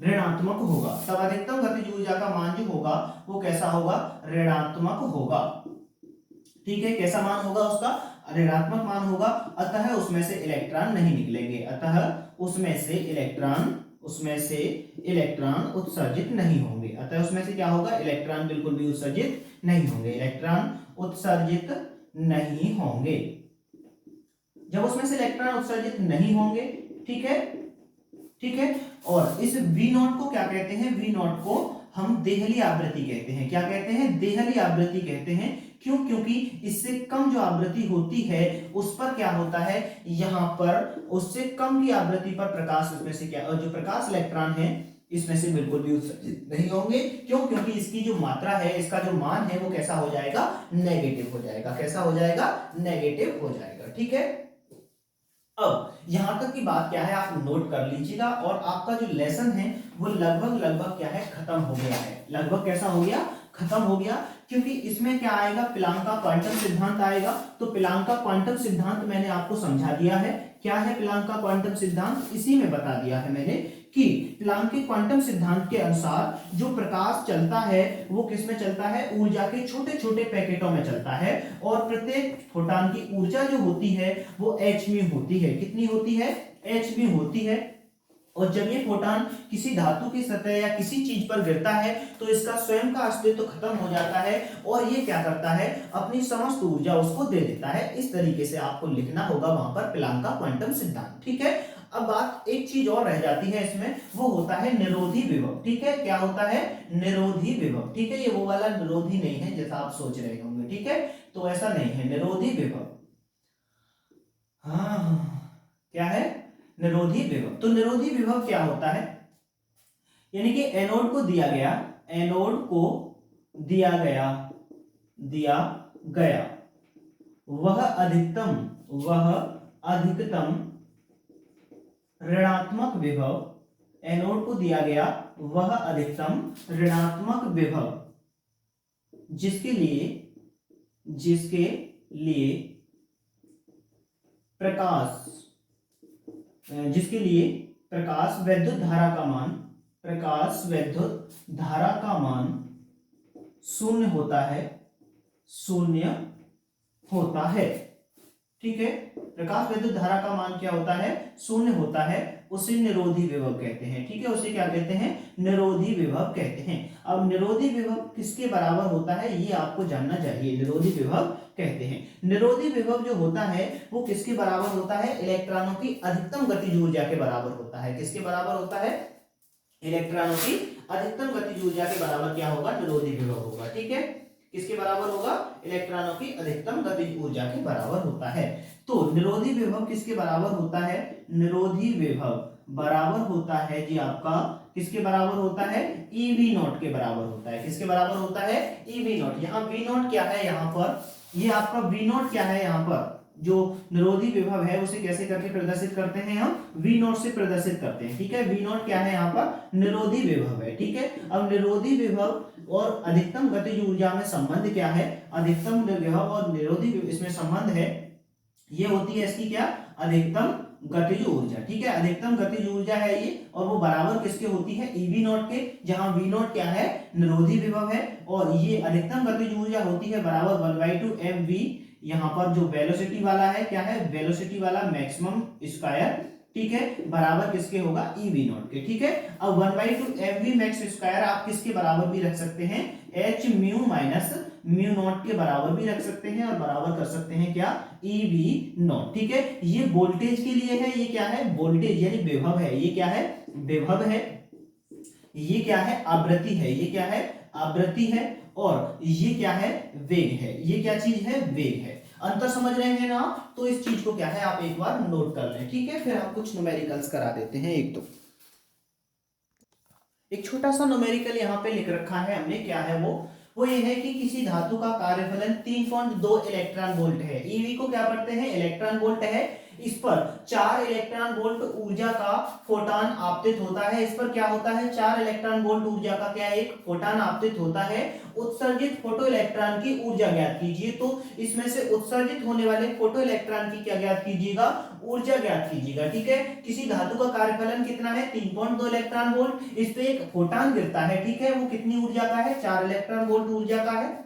ऋणात्मक होगा। तब अधिकतम गतिज ऊर्जा का मान जो होगा वो कैसा होगा? ऋणात्मक होगा। ठीक है, कैसा मान होगा उसका? ऋणात्मक मान होगा। अतः उसमें से इलेक्ट्रॉन नहीं निकलेंगे। अतः उसमें से इलेक्ट्रॉन उत्सर्जित नहीं होंगे। अतः उसमें से क्या होगा? इलेक्ट्रॉन बिल्कुल भी उत्सर्जित नहीं होंगे। इलेक्ट्रॉन उत्सर्जित नहीं होंगे। जब उसमें से इलेक्ट्रॉन उत्सर्जित नहीं होंगे, ठीक है, ठीक है, और इस V नॉट को क्या कहते हैं? V नॉट को हम देहली आवृत्ति कहते हैं। क्या कहते हैं? देहली आवृत्ति कहते हैं। क्यों? क्योंकि इससे कम जो आवृत्ति होती है उस पर क्या होता है, यहाँ पर उससे कम की आवृत्ति पर प्रकाश, उसमें से क्या, जो प्रकाश इलेक्ट्रॉन है इसमें से बिल्कुल भी उत्सर्जित नहीं होंगे। क्यों? क्योंकि इसकी जो मात्रा है, इसका जो मान है वो कैसा हो जाएगा? नेगेटिव हो जाएगा। कैसा हो जाएगा? नेगेटिव हो जाएगा। ठीक है, अब यहां तक की बात क्या है आप नोट कर लीजिएगा, और आपका जो लेसन है वो लगभग क्या है? खत्म हो गया है। लगभग कैसा हो गया? खत्म हो गया। क्योंकि इसमें क्या आएगा? प्लैंक का क्वांटम सिद्धांत आएगा। तो प्लैंक का क्वांटम सिद्धांत मैंने आपको समझा दिया है। क्या है प्लैंक का क्वांटम सिद्धांत? इसी में बता दिया है मैंने कि प्लैंक के क्वांटम सिद्धांत के अनुसार जो प्रकाश चलता है वो किसमें चलता है? ऊर्जा के छोटे छोटे पैकेटों में चलता है, और प्रत्येक फोटॉन की ऊर्जा जो होती है वो hν होती है। कितनी होती है? hν होती है। और जब ये फोटॉन किसी धातु की सतह या किसी चीज पर गिरता है तो इसका स्वयं का अस्तित्व खत्म हो जाता है, और ये क्या करता है? अपनी समस्त ऊर्जा उसको दे देता है। इस तरीके से आपको लिखना होगा वहां पर प्लैंक का क्वांटम सिद्धांत। ठीक है, अब बात एक चीज और रह जाती है इसमें, वो होता है निरोधी विभव। ठीक है, क्या होता है? निरोधी विभव। ठीक है, ये वो वाला निरोधी नहीं है जैसा आप सोच रहे होंगे। ठीक है, तो ऐसा नहीं है निरोधी विभव। हाँ, क्या है? निरोधी विभव। तो निरोधी विभव क्या होता है? यानी कि एनोड को दिया गया, एनोड को दिया गया वह अधिकतम ऋणात्मक विभव, एनोड को दिया गया वह अधिकतम ऋणात्मक विभव जिसके लिए प्रकाश वैद्युत धारा का मान शून्य होता है। ठीक है, प्रकाश वैद्युत धारा का मान क्या होता है? शून्य होता है। उसे निरोधी विभव कहते हैं। ठीक है, उसे क्या कहते हैं? निरोधी विभव कहते हैं। अब निरोधी विभव किसके बराबर होता है ये आपको जानना चाहिए। निरोधी विभव कहते हैं, निरोधी विभव जो होता है वो किसके बराबर होता है? इलेक्ट्रॉनों की अधिकतम गतिज ऊर्जा के बराबर होता है। किसके बराबर होता है? इलेक्ट्रॉनों की अधिकतम गतिज ऊर्जा के बराबर क्या होगा? निरोधी विभव होगा। ठीक है, किसके बराबर होगा? इलेक्ट्रॉनों की अधिकतम गतिज ऊर्जा के बराबर होता है। तो निरोधी विभव किसके बराबर होता है? निरोधी विभव बराबर होता है जी आपका, किसके बराबर होता है? EV नॉट के बराबर होता है। किसके बराबर होता है? EV not. यहाँ V नॉट क्या है? यहाँ पर ये आपका V नॉट क्या है? यहाँ पर जो निरोधी विभव है उसे कैसे करके प्रदर्शित करते हैं? हम V नॉट से प्रदर्शित करते हैं। ठीक है, V नॉट क्या है? यहाँ पर निरोधी विभव है। ठीक है, अब निरोधी विभव और अधिकतम गतिज ऊर्जा में संबंध क्या है? अधिकतम विभव और निरोधी इसमें संबंध है ये होती है इसकी क्या, अधिकतम गतिज ऊर्जा, ठीक है, अधिकतम गतिज ऊर्जा है ये, और वो बराबर किसके होती है, ईवी नॉट के, जहां वी नॉट क्या है, निरोधी विभव है, और ये अधिकतम गतिज ऊर्जा होती है बराबर 1/2 mv, यहाँ पर जो वेलोसिटी वाला है क्या है, वेलोसिटी वाला मैक्सिमम स्क्वायर, ठीक है, बराबर किसके होगा, ईवी नॉट के, ठीक है। अब 1/2 mv मैक्स स्क्वायर आप किसके बराबर भी रख सकते हैं, H mu minus mu naught के बराबर भी रख सकते हैं, और बराबर कर सकते हैं क्या, ई वी नॉट, ठीक है। ये वोल्टेज के लिए है, ये क्या है, वोल्टेज यानी विभव है, ये क्या है, विभव है, ये क्या है, आवृत्ति है, ये क्या है, आवृत्ति है, और ये क्या है, वेग है, ये क्या चीज है, वेग है। अंतर समझ रहे हैं ना, तो इस चीज को क्या है आप एक बार नोट कर लें, ठीक है। फिर हम कुछ न्यूमेरिकल्स करा देते हैं। एक छोटा सा न्यूमेरिकल यहाँ पे लिख रखा है हमने, क्या है वो ये है कि किसी धातु का कार्यफलन 3.2 इलेक्ट्रॉन वोल्ट है, ईवी को क्या पढ़ते हैं, इलेक्ट्रॉन वोल्ट है, इस पर 4 इलेक्ट्रॉन वोल्ट ऊर्जा का फोटॉन आपतित होता है, इस पर क्या होता है, 4 इलेक्ट्रॉन वोल्ट ऊर्जा का क्या एक फोटॉन आपतित होता है, उत्सर्जित फोटो इलेक्ट्रॉन की ऊर्जा ज्ञात कीजिए। तो इसमें से उत्सर्जित होने वाले फोटो इलेक्ट्रॉन की क्या ज्ञात कीजिएगा, ऊर्जा ज्ञात कीजिएगा, ठीक है। किसी धातु का कार्यफलन कितना है, 3.2 इलेक्ट्रॉन वोल्ट, इस पे एक फोटॉन गिरता है, ठीक है, वो कितनी ऊर्जा का है, 4 इलेक्ट्रॉन वोल्ट ऊर्जा का है।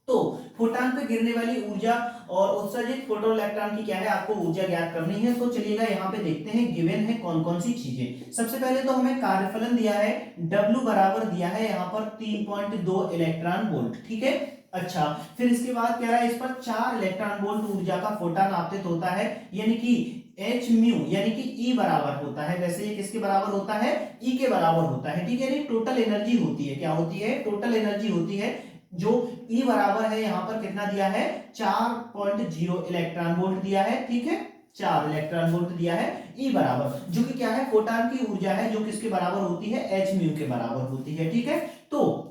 तो फोटॉन पे गिरने वाली ऊर्जा और उत्सर्जित फोटो इलेक्ट्रॉन की क्या है, आपको ऊर्जा ज्ञात करनी है। तो चलिएगा यहाँ पे देखते हैं गिवन है कौन कौन सी चीजें। सबसे पहले तो हमें कार्यफलन दिया है, W बराबर दिया है यहाँ पर 3.2 इलेक्ट्रॉन वोल्ट, ठीक है। अच्छा, फिर इसके बाद कह रहा है इस पर 4 इलेक्ट्रॉन वोल्ट ऊर्जा का फोटॉन आपतित होता है, यानी कि एच म्यू यानी कि ई बराबर होता है, वैसे ये किसके बराबर होता है, ई के बराबर होता है, ठीक है। यानी टोटल एनर्जी होती है, क्या होती है, टोटल एनर्जी होती है, जो ई बराबर है यहाँ पर कितना दिया है, 4.0 इलेक्ट्रॉन वोल्ट दिया है, ठीक है, 4 इलेक्ट्रॉन वोल्ट दिया है, ई बराबर, जो कि क्या है, फोटॉन की ऊर्जा है, जो किसके बराबर होती है, एच म्यू के बराबर होती है, ठीक है। तो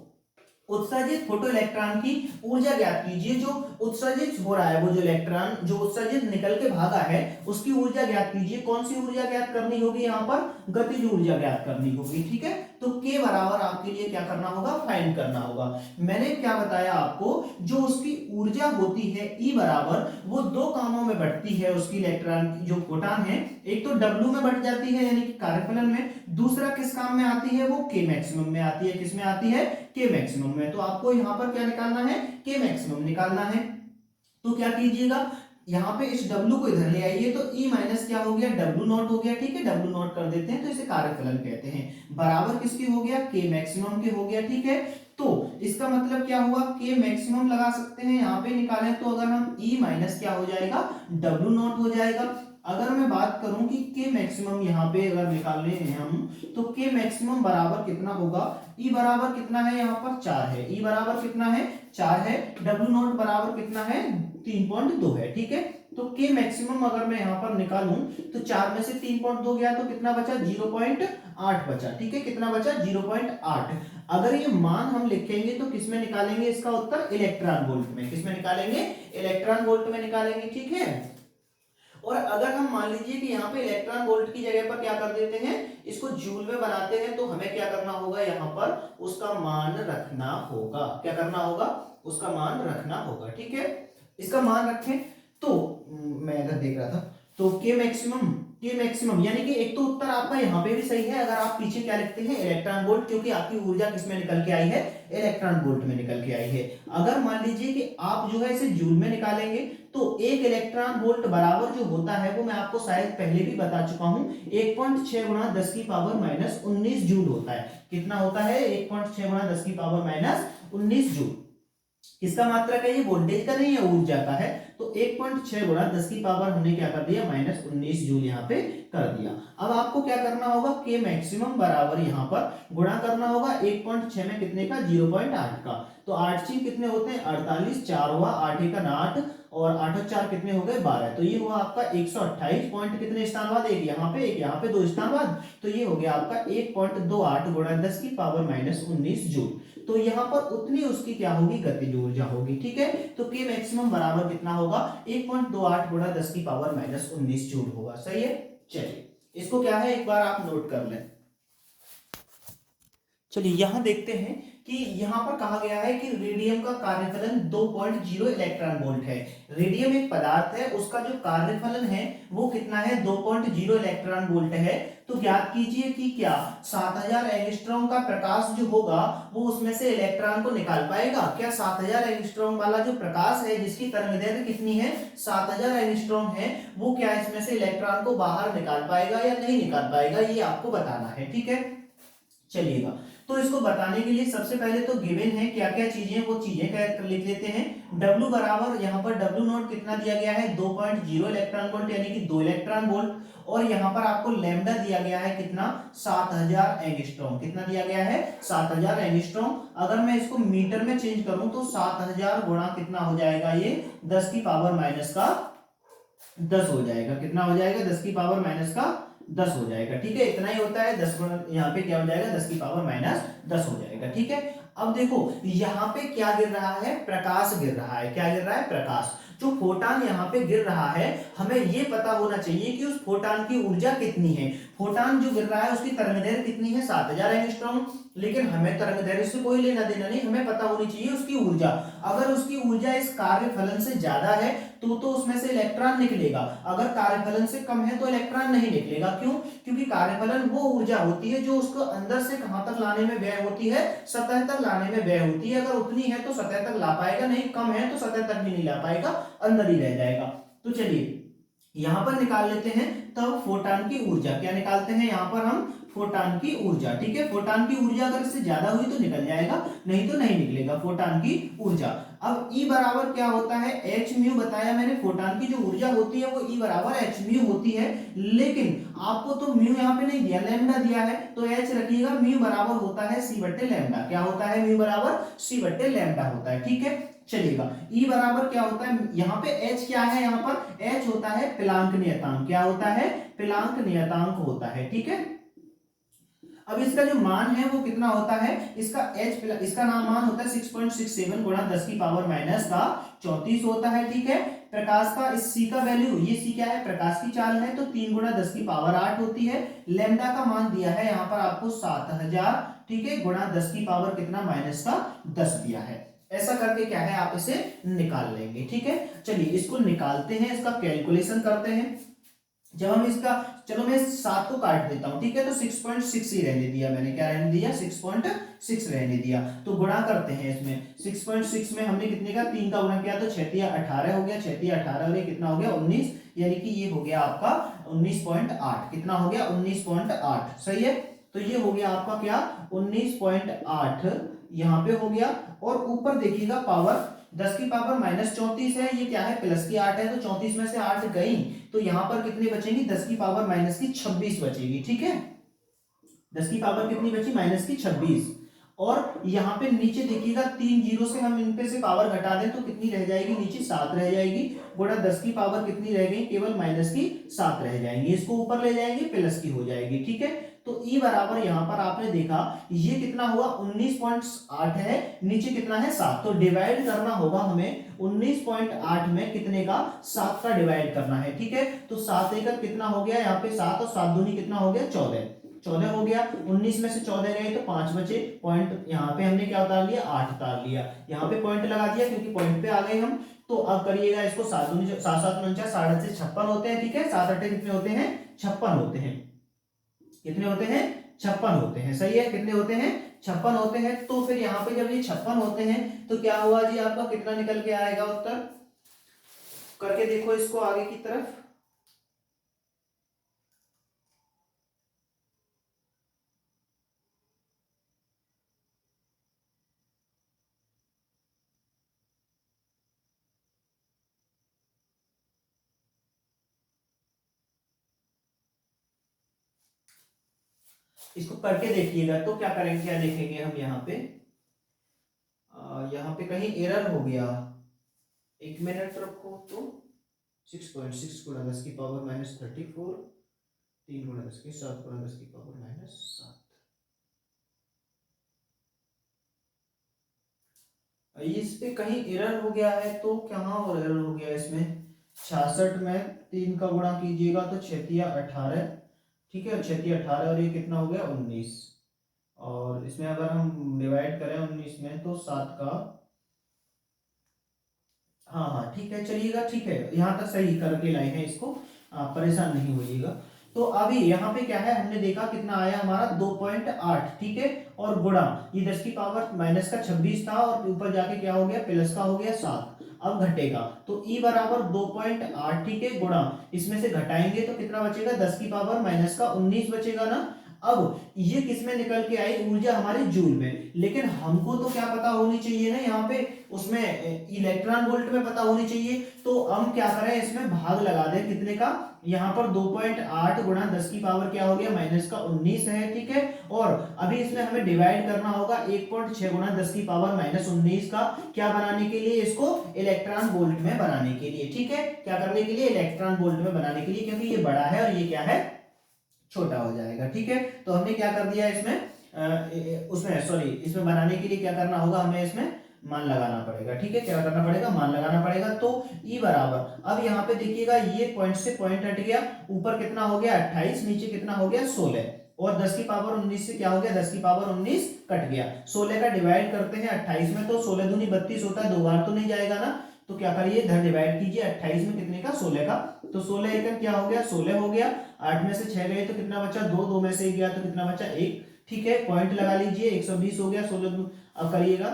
उत्सर्जित फोटो इलेक्ट्रॉन की ऊर्जा ज्ञात कीजिए, जो उत्सर्जित हो रहा है, वो जो इलेक्ट्रॉन जो उत्सर्जित निकल के भागा है उसकी ऊर्जा ज्ञात कीजिए। कौन सी ऊर्जा ज्ञात करनी होगी, यहाँ पर गतिज ऊर्जा ज्ञात करनी होगी, ठीक है। तो के बराबर आपके लिए क्या करना होगा, फाइंड करना होगा। मैंने क्या बताया आपको, जो उसकी ऊर्जा होती है ई बराबर, वो दो कामों में बढ़ती है, उसकी इलेक्ट्रॉन जो फोटॉन है, एक तो डब्ल्यू में बढ़ जाती है यानी कि कार्यफलन में, दूसरा किस काम में आती है, वो के मैक्सिमम में आती है, किस में आती है, के मैक्सिमम में। तो आपको यहाँ पर क्या निकालना है, के मैक्सिमम निकालना है। तो क्या कीजिएगा, यहाँ पे इस W को इधर ले आइए, तो E माइनस क्या हो गया, W नॉट हो गया, ठीक है, W नॉट कर देते हैं, तो इसे कार्यफलन कहते हैं, बराबर किसके हो गया, के मैक्सिमम के हो गया, ठीक है। तो इसका मतलब क्या हुआ, के मैक्सिमम लगा सकते हैं, यहाँ पे निकालें तो अगर हम E माइनस क्या हो जाएगा, W नॉट हो जाएगा। अगर मैं बात करूं कि के मैक्सिमम यहाँ पे अगर निकालने हैं हम, तो के मैक्सिमम बराबर कितना होगा, ई बराबर कितना है, यहाँ पर 4 है, ई बराबर कितना है, 4 है, डब्ल्यू नॉट बराबर कितना है, 3.2 है, ठीक है। तो के मैक्सिमम अगर मैं यहाँ पर निकालूं तो 4 में से 3.2 गया तो कितना बचा, 0.8 बचा, ठीक है, कितना बचा, 0.8। अगर ये मान हम लिखेंगे तो किसमें निकालेंगे इसका उत्तर, इलेक्ट्रॉन वोल्ट में, किसमें निकालेंगे, इलेक्ट्रॉन वोल्ट में निकालेंगे, ठीक है। और अगर हम मान लीजिए कि यहाँ पे इलेक्ट्रॉन वोल्ट की जगह पर क्या कर देते हैं, इसको जूल में बनाते हैं, तो हमें क्या करना होगा, यहाँ पर उसका मान रखना होगा, क्या करना होगा, उसका मान रखना होगा, ठीक है। इसका मान रखें तो मैं अगर देख रहा था तो के मैक्सिमम यानी कि एक तो उत्तर आपका यहाँ पे भी सही है, अगर आप पीछे क्या लिखते हैं, इलेक्ट्रॉन वोल्ट, क्योंकि आपकी ऊर्जा किसमें निकल के आई है, इलेक्ट्रॉन वोल्ट में निकल के आई है। अगर मान लीजिए कि आप जो है इसे जूल में निकालेंगे तो 1 इलेक्ट्रॉन वोल्ट बराबर जो होता है, वो मैं आपको शायद पहले भी बता चुका हूं, 1.6 गुणा 10 की पावर माइनस 19 जूल होता है। कितना होता है, 1.6 गुणा 10 की पावर माइनस 19 जूल। किसका मात्रक है, ये वोल्टेज का नहीं है, ऊर्जा का है। तो 1.6 गुणा 10 की पावर हमने क्या कर दिया, माइनस 19 जूल यहाँ पे कर दिया। अब आपको क्या करना होगा, के मैक्सिमम बराबर यहाँ पर गुणा करना होगा 1.6 में कितने का, 0.8 का। तो 8 चीज कितने होते हैं, 48, 4 हुआ, 8 1 8 और 8 और 4 कितने हो गए, 12। तो ये हुआ आपका 128 पॉइंट कितने स्थान बाद, एक यहाँ पे, एक यहाँ पे, 2 स्थान बाद। तो ये हो गया आपका 1.28 गुणा 10 की पावर माइनस 19 जूल। तो यहाँ पर उतनी उसकी क्या होगी, गतिज ऊर्जा होगी, ठीक है। तो के मैक्सिमम बराबर कितना होगा, 1.28 गुणा 10 की पावर माइनस 19 जूल होगा, सही है। चलिए इसको क्या है, एक बार आप नोट कर लें। चलिए यहां देखते हैं कि यहाँ पर कहा गया है कि रेडियम का कार्यफलन 2.0 इलेक्ट्रॉन वोल्ट है। रेडियम एक पदार्थ है, उसका जो कार्यफलन है वो कितना है, 2.0 इलेक्ट्रॉन वोल्ट है। तो ज्ञात कीजिए कि क्या 7000 एंगस्ट्रॉम का प्रकाश जो होगा वो उसमें से इलेक्ट्रॉन को निकाल पाएगा? क्या 7000 एंगस्ट्रॉम वाला जो प्रकाश है जिसकी तरंगदैर्घ्य कितनी है, 7000 एंगस्ट्रॉम है, वो क्या इसमें से इलेक्ट्रॉन को बाहर निकाल पाएगा या नहीं निकाल पाएगा, ये आपको बताना है। ठीक है, चलिएगा। तो इसको बताने के लिए सबसे पहले तो गिवन है क्या क्या चीजें, वो चीजें कर लिख लेते हैं। W बराबर, यहाँ पर W नॉट कितना दिया गया है, 2.0 इलेक्ट्रॉन वोल्ट यानी कि 2 इलेक्ट्रॉन वोल्ट। और यहाँ पर आपको लैम्डा दिया गया है कितना, 7000 एंगस्ट्रॉम। कितना दिया गया है, 7000 एंगस्ट्रॉम। अगर मैं इसको मीटर में चेंज करूं तो 7000 गुणा कितना हो जाएगा, ये 10 की पावर माइनस का 10 हो जाएगा। कितना हो जाएगा, 10 की पावर माइनस का 10 हो जाएगा। ठीक है, इतना ही होता है, 10 गुणा यहाँ पे क्या हो जाएगा, 10 की पावर माइनस 10 हो जाएगा। ठीक है, अब देखो यहाँ पे क्या गिर रहा है, प्रकाश गिर रहा है। क्या गिर रहा है, प्रकाश। जो फोटान यहाँ पे गिर रहा है, हमें ये पता होना चाहिए कि उस फोटान की ऊर्जा कितनी है। फोटान जो गिर रहा है उसकी तरंगदैर्घ्य कितनी है, 7000 एंगस्ट्रॉम। लेकिन हमें तरंगदैर्घ्य से कोई लेना देना नहीं, हमें पता होनी चाहिए उसकी ऊर्जा। अगर उसकी ऊर्जा इस कार्यफलन से ज्यादा है तो उसमें से इलेक्ट्रॉन निकलेगा, अगर कार्यफलन से कम है तो इलेक्ट्रॉन नहीं निकलेगा। क्यों? क्योंकि कार्यफलन वो ऊर्जा होती है जो उसको अंदर से कहां तक लाने में व्यय होती है, सतह तक लाने में व्यय होती है। अगर उतनी है तो सतह तक ला पाएगा, नहीं कम है तो सतह तक भी नहीं ला पाएगा, अंदर ही रह जाएगा। तो चलिए यहां पर निकाल लेते हैं तब फोटान की ऊर्जा। क्या निकालते हैं यहां पर हम, फोटान की ऊर्जा। ठीक है, फोटान की ऊर्जा अगर इससे ज्यादा हुई तो निकल जाएगा, नहीं तो नहीं निकलेगा फोटान की ऊर्जा। अब E बराबर क्या होता है, एच म्यू बताया मैंने। फोटान की जो ऊर्जा होती है वो E बराबर एच म्यू होती है, लेकिन आपको तो म्यू यहाँ पे नहीं दिया, लैम्डा दिया है, तो एच रखिएगा। म्यू बराबर होता है सी बट्टे लैम्डा। क्या होता है, म्यू बराबर सी बट्टे लैम्डा होता है। ठीक है, चलिएगा। E बराबर क्या होता है, यहाँ पे H क्या है, यहाँ पर H होता है प्लांक नियतांक। क्या होता है, प्लांक नियतांक होता है। ठीक है, अब इसका जो मान है वो कितना होता है, इसका नाम मान होता है 6.67 गुणा 10 की पावर माइनस का 34 होता है। ठीक है, प्रकाश का इस C का वैल्यू, ये C क्या है, प्रकाश की चाल है, तो 3 गुणा 10 की पावर 8 होती है। लैम्डा का मान दिया है यहाँ पर आपको 7000, ठीक है, गुणा 10 की पावर कितना, माइनस का 10 दिया है। ऐसा करके क्या है, आप इसे निकाल लेंगे। ठीक है, चलिए इसको निकालते हैं, इसका कैलकुलेशन करते हैं। जब हम इसका, चलो मैं 7 को काट देता हूं। ठीक है, तो 6.6 ही रहने दिया मैंने। क्या रहने दिया, 6.6 रहने दिया। तो गुणा करते हैं इसमें, 6.6 में हमने कितने का, 3 का गुणा किया तो 6 18 हो गया, 6 18 और ये कितना हो गया 19, यानी कि ये हो गया आपका 19.8। कितना हो गया, 19.8। सही है, तो ये हो गया आपका क्या, 19.8 यहाँ पे हो गया। और ऊपर देखिएगा पावर 10 की पावर माइनस 34 है, ये क्या है, प्लस की 8 है, तो 34 में से 8 गई तो यहां पर कितने बचेंगी, 10 की पावर माइनस की 26 बचेगी। ठीक है, 10 की पावर कितनी बची, माइनस की 26। और यहाँ पे नीचे देखिएगा 3 जीरो से हम इनपे से पावर घटा दें तो कितनी रह जाएगी, नीचे 7 रह जाएगी। गुणा 10 की पावर कितनी रह गई, केवल माइनस की 7 रह जाएंगी। इसको ऊपर ले जाएंगे, प्लस की हो जाएगी। ठीक है, तो E बराबर यहाँ पर आपने देखा ये कितना हुआ, 19.8 है, नीचे कितना है 7, तो डिवाइड करना होगा हमें 19.8 में कितने का, 7 का डिवाइड करना है। ठीक है, तो 7 एकड़ कितना हो गया, यहाँ पे 7 और 7 दूनी कितना हो गया, 14 हो गया। 19 में से 14 गए तो 5 बचे। पॉइंट यहाँ पे हमने क्या उतार लिया, 8 उतार लिया। यहाँ पे पॉइंट लगा दिया क्योंकि पॉइंट पे आ गए हम। तो अब करिएगा इसको, 7 दूनी 7 7 49, 8 से 56 होते हैं। ठीक है, 7 8 कितने होते हैं, 56 होते हैं। कितने होते हैं, 56 होते हैं। सही है, कितने होते हैं, 56 होते हैं। तो फिर यहाँ पे जब ये 56 होते हैं तो क्या हुआ जी, आपका कितना निकल के आएगा उत्तर, करके देखो इसको आगे की तरफ। इसको करके देखिएगा तो क्या करेंगे, क्या देखेंगे हम यहाँ पे, यहाँ पे कहीं एरर हो गया, 1 मिनट रखो। तो 6.6 गुणा 10 की पावर माइनस 34, 3 गुणा 10 की 7 गुणा 10 की पावर माइनस 7। इस पे कहीं एरर हो गया है, तो कहाँ और एरर हो गया इसमें, 66 में 3 का गुणा कीजिएगा तो 6 18। ठीक है, 6 18 और ये कितना हो गया 19, और इसमें अगर हम डिवाइड करें 19 में तो 7 का, हाँ हाँ ठीक है, चलिएगा ठीक है, यहाँ तक सही करके लाए हैं इसको, आप परेशान नहीं होइएगा। तो अभी यहाँ पे क्या है, हमने देखा कितना आया हमारा 2.8, ठीक है, और गुणा ये 10 की पावर माइनस का 26 था और ऊपर जाके क्या हो गया, प्लस का हो गया 7। अब घटेगा तो ई बराबर 2.8, ठीक है, गुणा इसमें से घटाएंगे तो कितना बचेगा, 10 की पावर माइनस का 19 बचेगा ना। अब ये किस में निकल के आई, ऊर्जा हमारी जूल में, लेकिन हमको तो क्या पता होनी चाहिए ना यहाँ पे, उसमें इलेक्ट्रॉन वोल्ट में पता होनी चाहिए। तो हम क्या करें, इसमें भाग लगा दें कितने का, यहाँ पर 2.8 गुणा 10 की पावर क्या हो गया, माइनस का 19 है, ठीक है। और अभी इसमें हमें डिवाइड करना होगा 1.6 गुणा 10 की पावर माइनस 19 का, क्या बनाने के लिए, इसको इलेक्ट्रॉन वोल्ट में बनाने के लिए, ठीक है, क्या करने के लिए, इलेक्ट्रॉन वोल्ट में बनाने के लिए, क्योंकि ये बड़ा है और ये क्या है, छोटा हो जाएगा, ठीक है। तो हमने क्या कर दिया इसमें, उसमें सॉरी, इसमें बनाने के लिए क्या करना होगा, हमें इसमें मान लगाना पड़ेगा, ठीक है, क्या करना पड़ेगा, मान लगाना पड़ेगा। तो ई बराबर, अब यहाँ पे देखिएगा ये पॉइंट से पॉइंट हट गया, ऊपर कितना हो गया 28, नीचे कितना हो गया 16, और 10 की पावर 19 से क्या हो गया, 10 की पावर 19 कट गया, 16 का डिवाइड करते हैं 28 में तो 16 दूनी 32 होता है, दो बार तो नहीं जाएगा ना, तो क्या करिए इधर डिवाइड कीजिए 28 में कितने का, 16 का, तो 16 एकम क्या हो गया, 16 हो गया, 8 में से 6 गए तो कितना बचा, 2, 2 में से 1 गया तो कितना बचा, 1, ठीक है, पॉइंट लगा लीजिए, 120 हो गया, 16। अब करिएगा,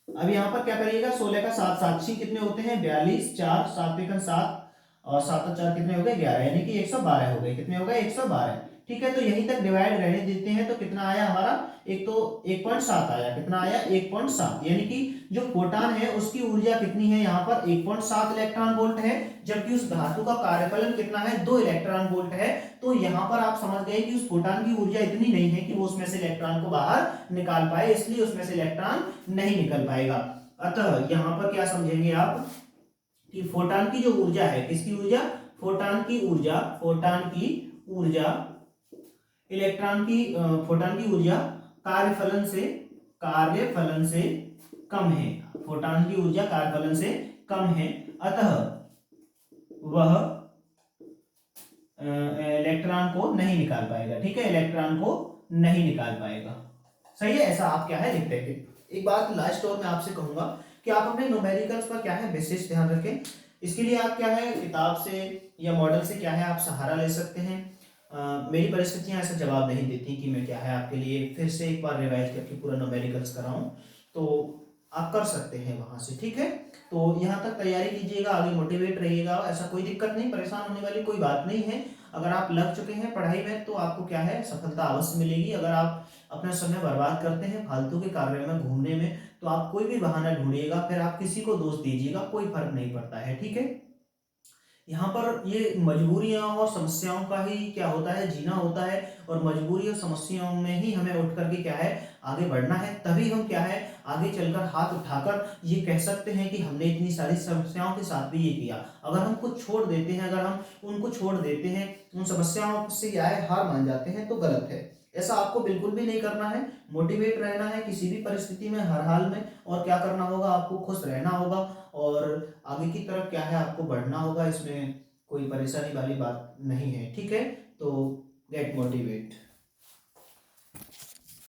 अब यहाँ पर क्या करिएगा, 16 का 7, 7 6 कितने होते हैं 42, 4 7 एकम 7 और 7 और 4 कितने हो गए 11, यानी कि 112 हो गए, कितने हो गए 112, ठीक है। तो यहीं तक डिवाइड रहने देते हैं, तो कितना आया हमारा, एक तो 1.7 आया, कितना आया 1.7, यानी कि जो फोटॉन है उसकी ऊर्जा कितनी है, यहाँ पर 1.7 इलेक्ट्रॉन वोल्ट है, जबकि उस धातु का कार्यफलन कितना है, 2 इलेक्ट्रॉन वोल्ट है। तो यहाँ पर आप समझ गए कि उस फोटॉन की ऊर्जा इतनी नहीं है कि वो उसमें से इलेक्ट्रॉन को बाहर निकाल पाए, इसलिए उसमें से इलेक्ट्रॉन नहीं निकल पाएगा। अतः यहाँ पर क्या समझेंगे आप कि फोटॉन की जो ऊर्जा है, किसकी ऊर्जा, फोटॉन की ऊर्जा, फोटॉन की ऊर्जा इलेक्ट्रॉन की, फोटॉन की ऊर्जा कार्यफलन से कम है, फोटॉन की ऊर्जा कार्यफलन से कम है, अतः वह इलेक्ट्रॉन को नहीं निकाल पाएगा, ठीक है, इलेक्ट्रॉन को नहीं निकाल पाएगा, सही है, ऐसा आप क्या है लिखते हैं। एक बात लास्ट और मैं आपसे कहूंगा कि आप अपने न्यूमेरिकल्स पर क्या है विशेष ध्यान रखें, इसके लिए आप क्या है किताब से या मॉडल से क्या है आप सहारा ले सकते हैं। मेरी परिस्थितियां ऐसा जवाब नहीं देती कि मैं क्या है आपके लिए फिर से एक बार रिवाइज करके पूरा न्यूमेरिकल्स कराऊं, तो आप कर सकते हैं वहां से, ठीक है। तो यहाँ तक तैयारी कीजिएगा, आगे मोटिवेट रहिएगा, ऐसा कोई दिक्कत नहीं, परेशान होने वाली कोई बात नहीं है। अगर आप लग चुके हैं पढ़ाई में तो आपको क्या है सफलता अवश्य मिलेगी। अगर आप अपना समय बर्बाद करते हैं फालतू के कार्य में, घूमने में, तो आप कोई भी बहाना ढूंढिएगा, फिर आप किसी को दोष दीजिएगा, कोई फर्क नहीं पड़ता है, ठीक है। यहाँ पर ये मजबूरियां और समस्याओं का ही क्या होता है, जीना होता है, और मजबूरी और समस्याओं में ही हमें उठ करके क्या है आगे बढ़ना है, तभी हम क्या है आगे चलकर हाथ उठाकर ये कह सकते हैं कि हमने इतनी सारी समस्याओं के साथ भी ये किया। अगर हम कुछ छोड़ देते हैं, अगर हम उनको छोड़ देते हैं, उन समस्याओं से क्या है हार मान जाते हैं, तो गलत है। ऐसा आपको बिल्कुल भी नहीं करना है, मोटिवेट रहना है किसी भी परिस्थिति में, हर हाल में, और क्या करना होगा, आपको खुश रहना होगा और आगे की तरफ क्या है आपको बढ़ना होगा, इसमें कोई परेशानी वाली बात नहीं है, ठीक है। तो गेट मोटिवेट।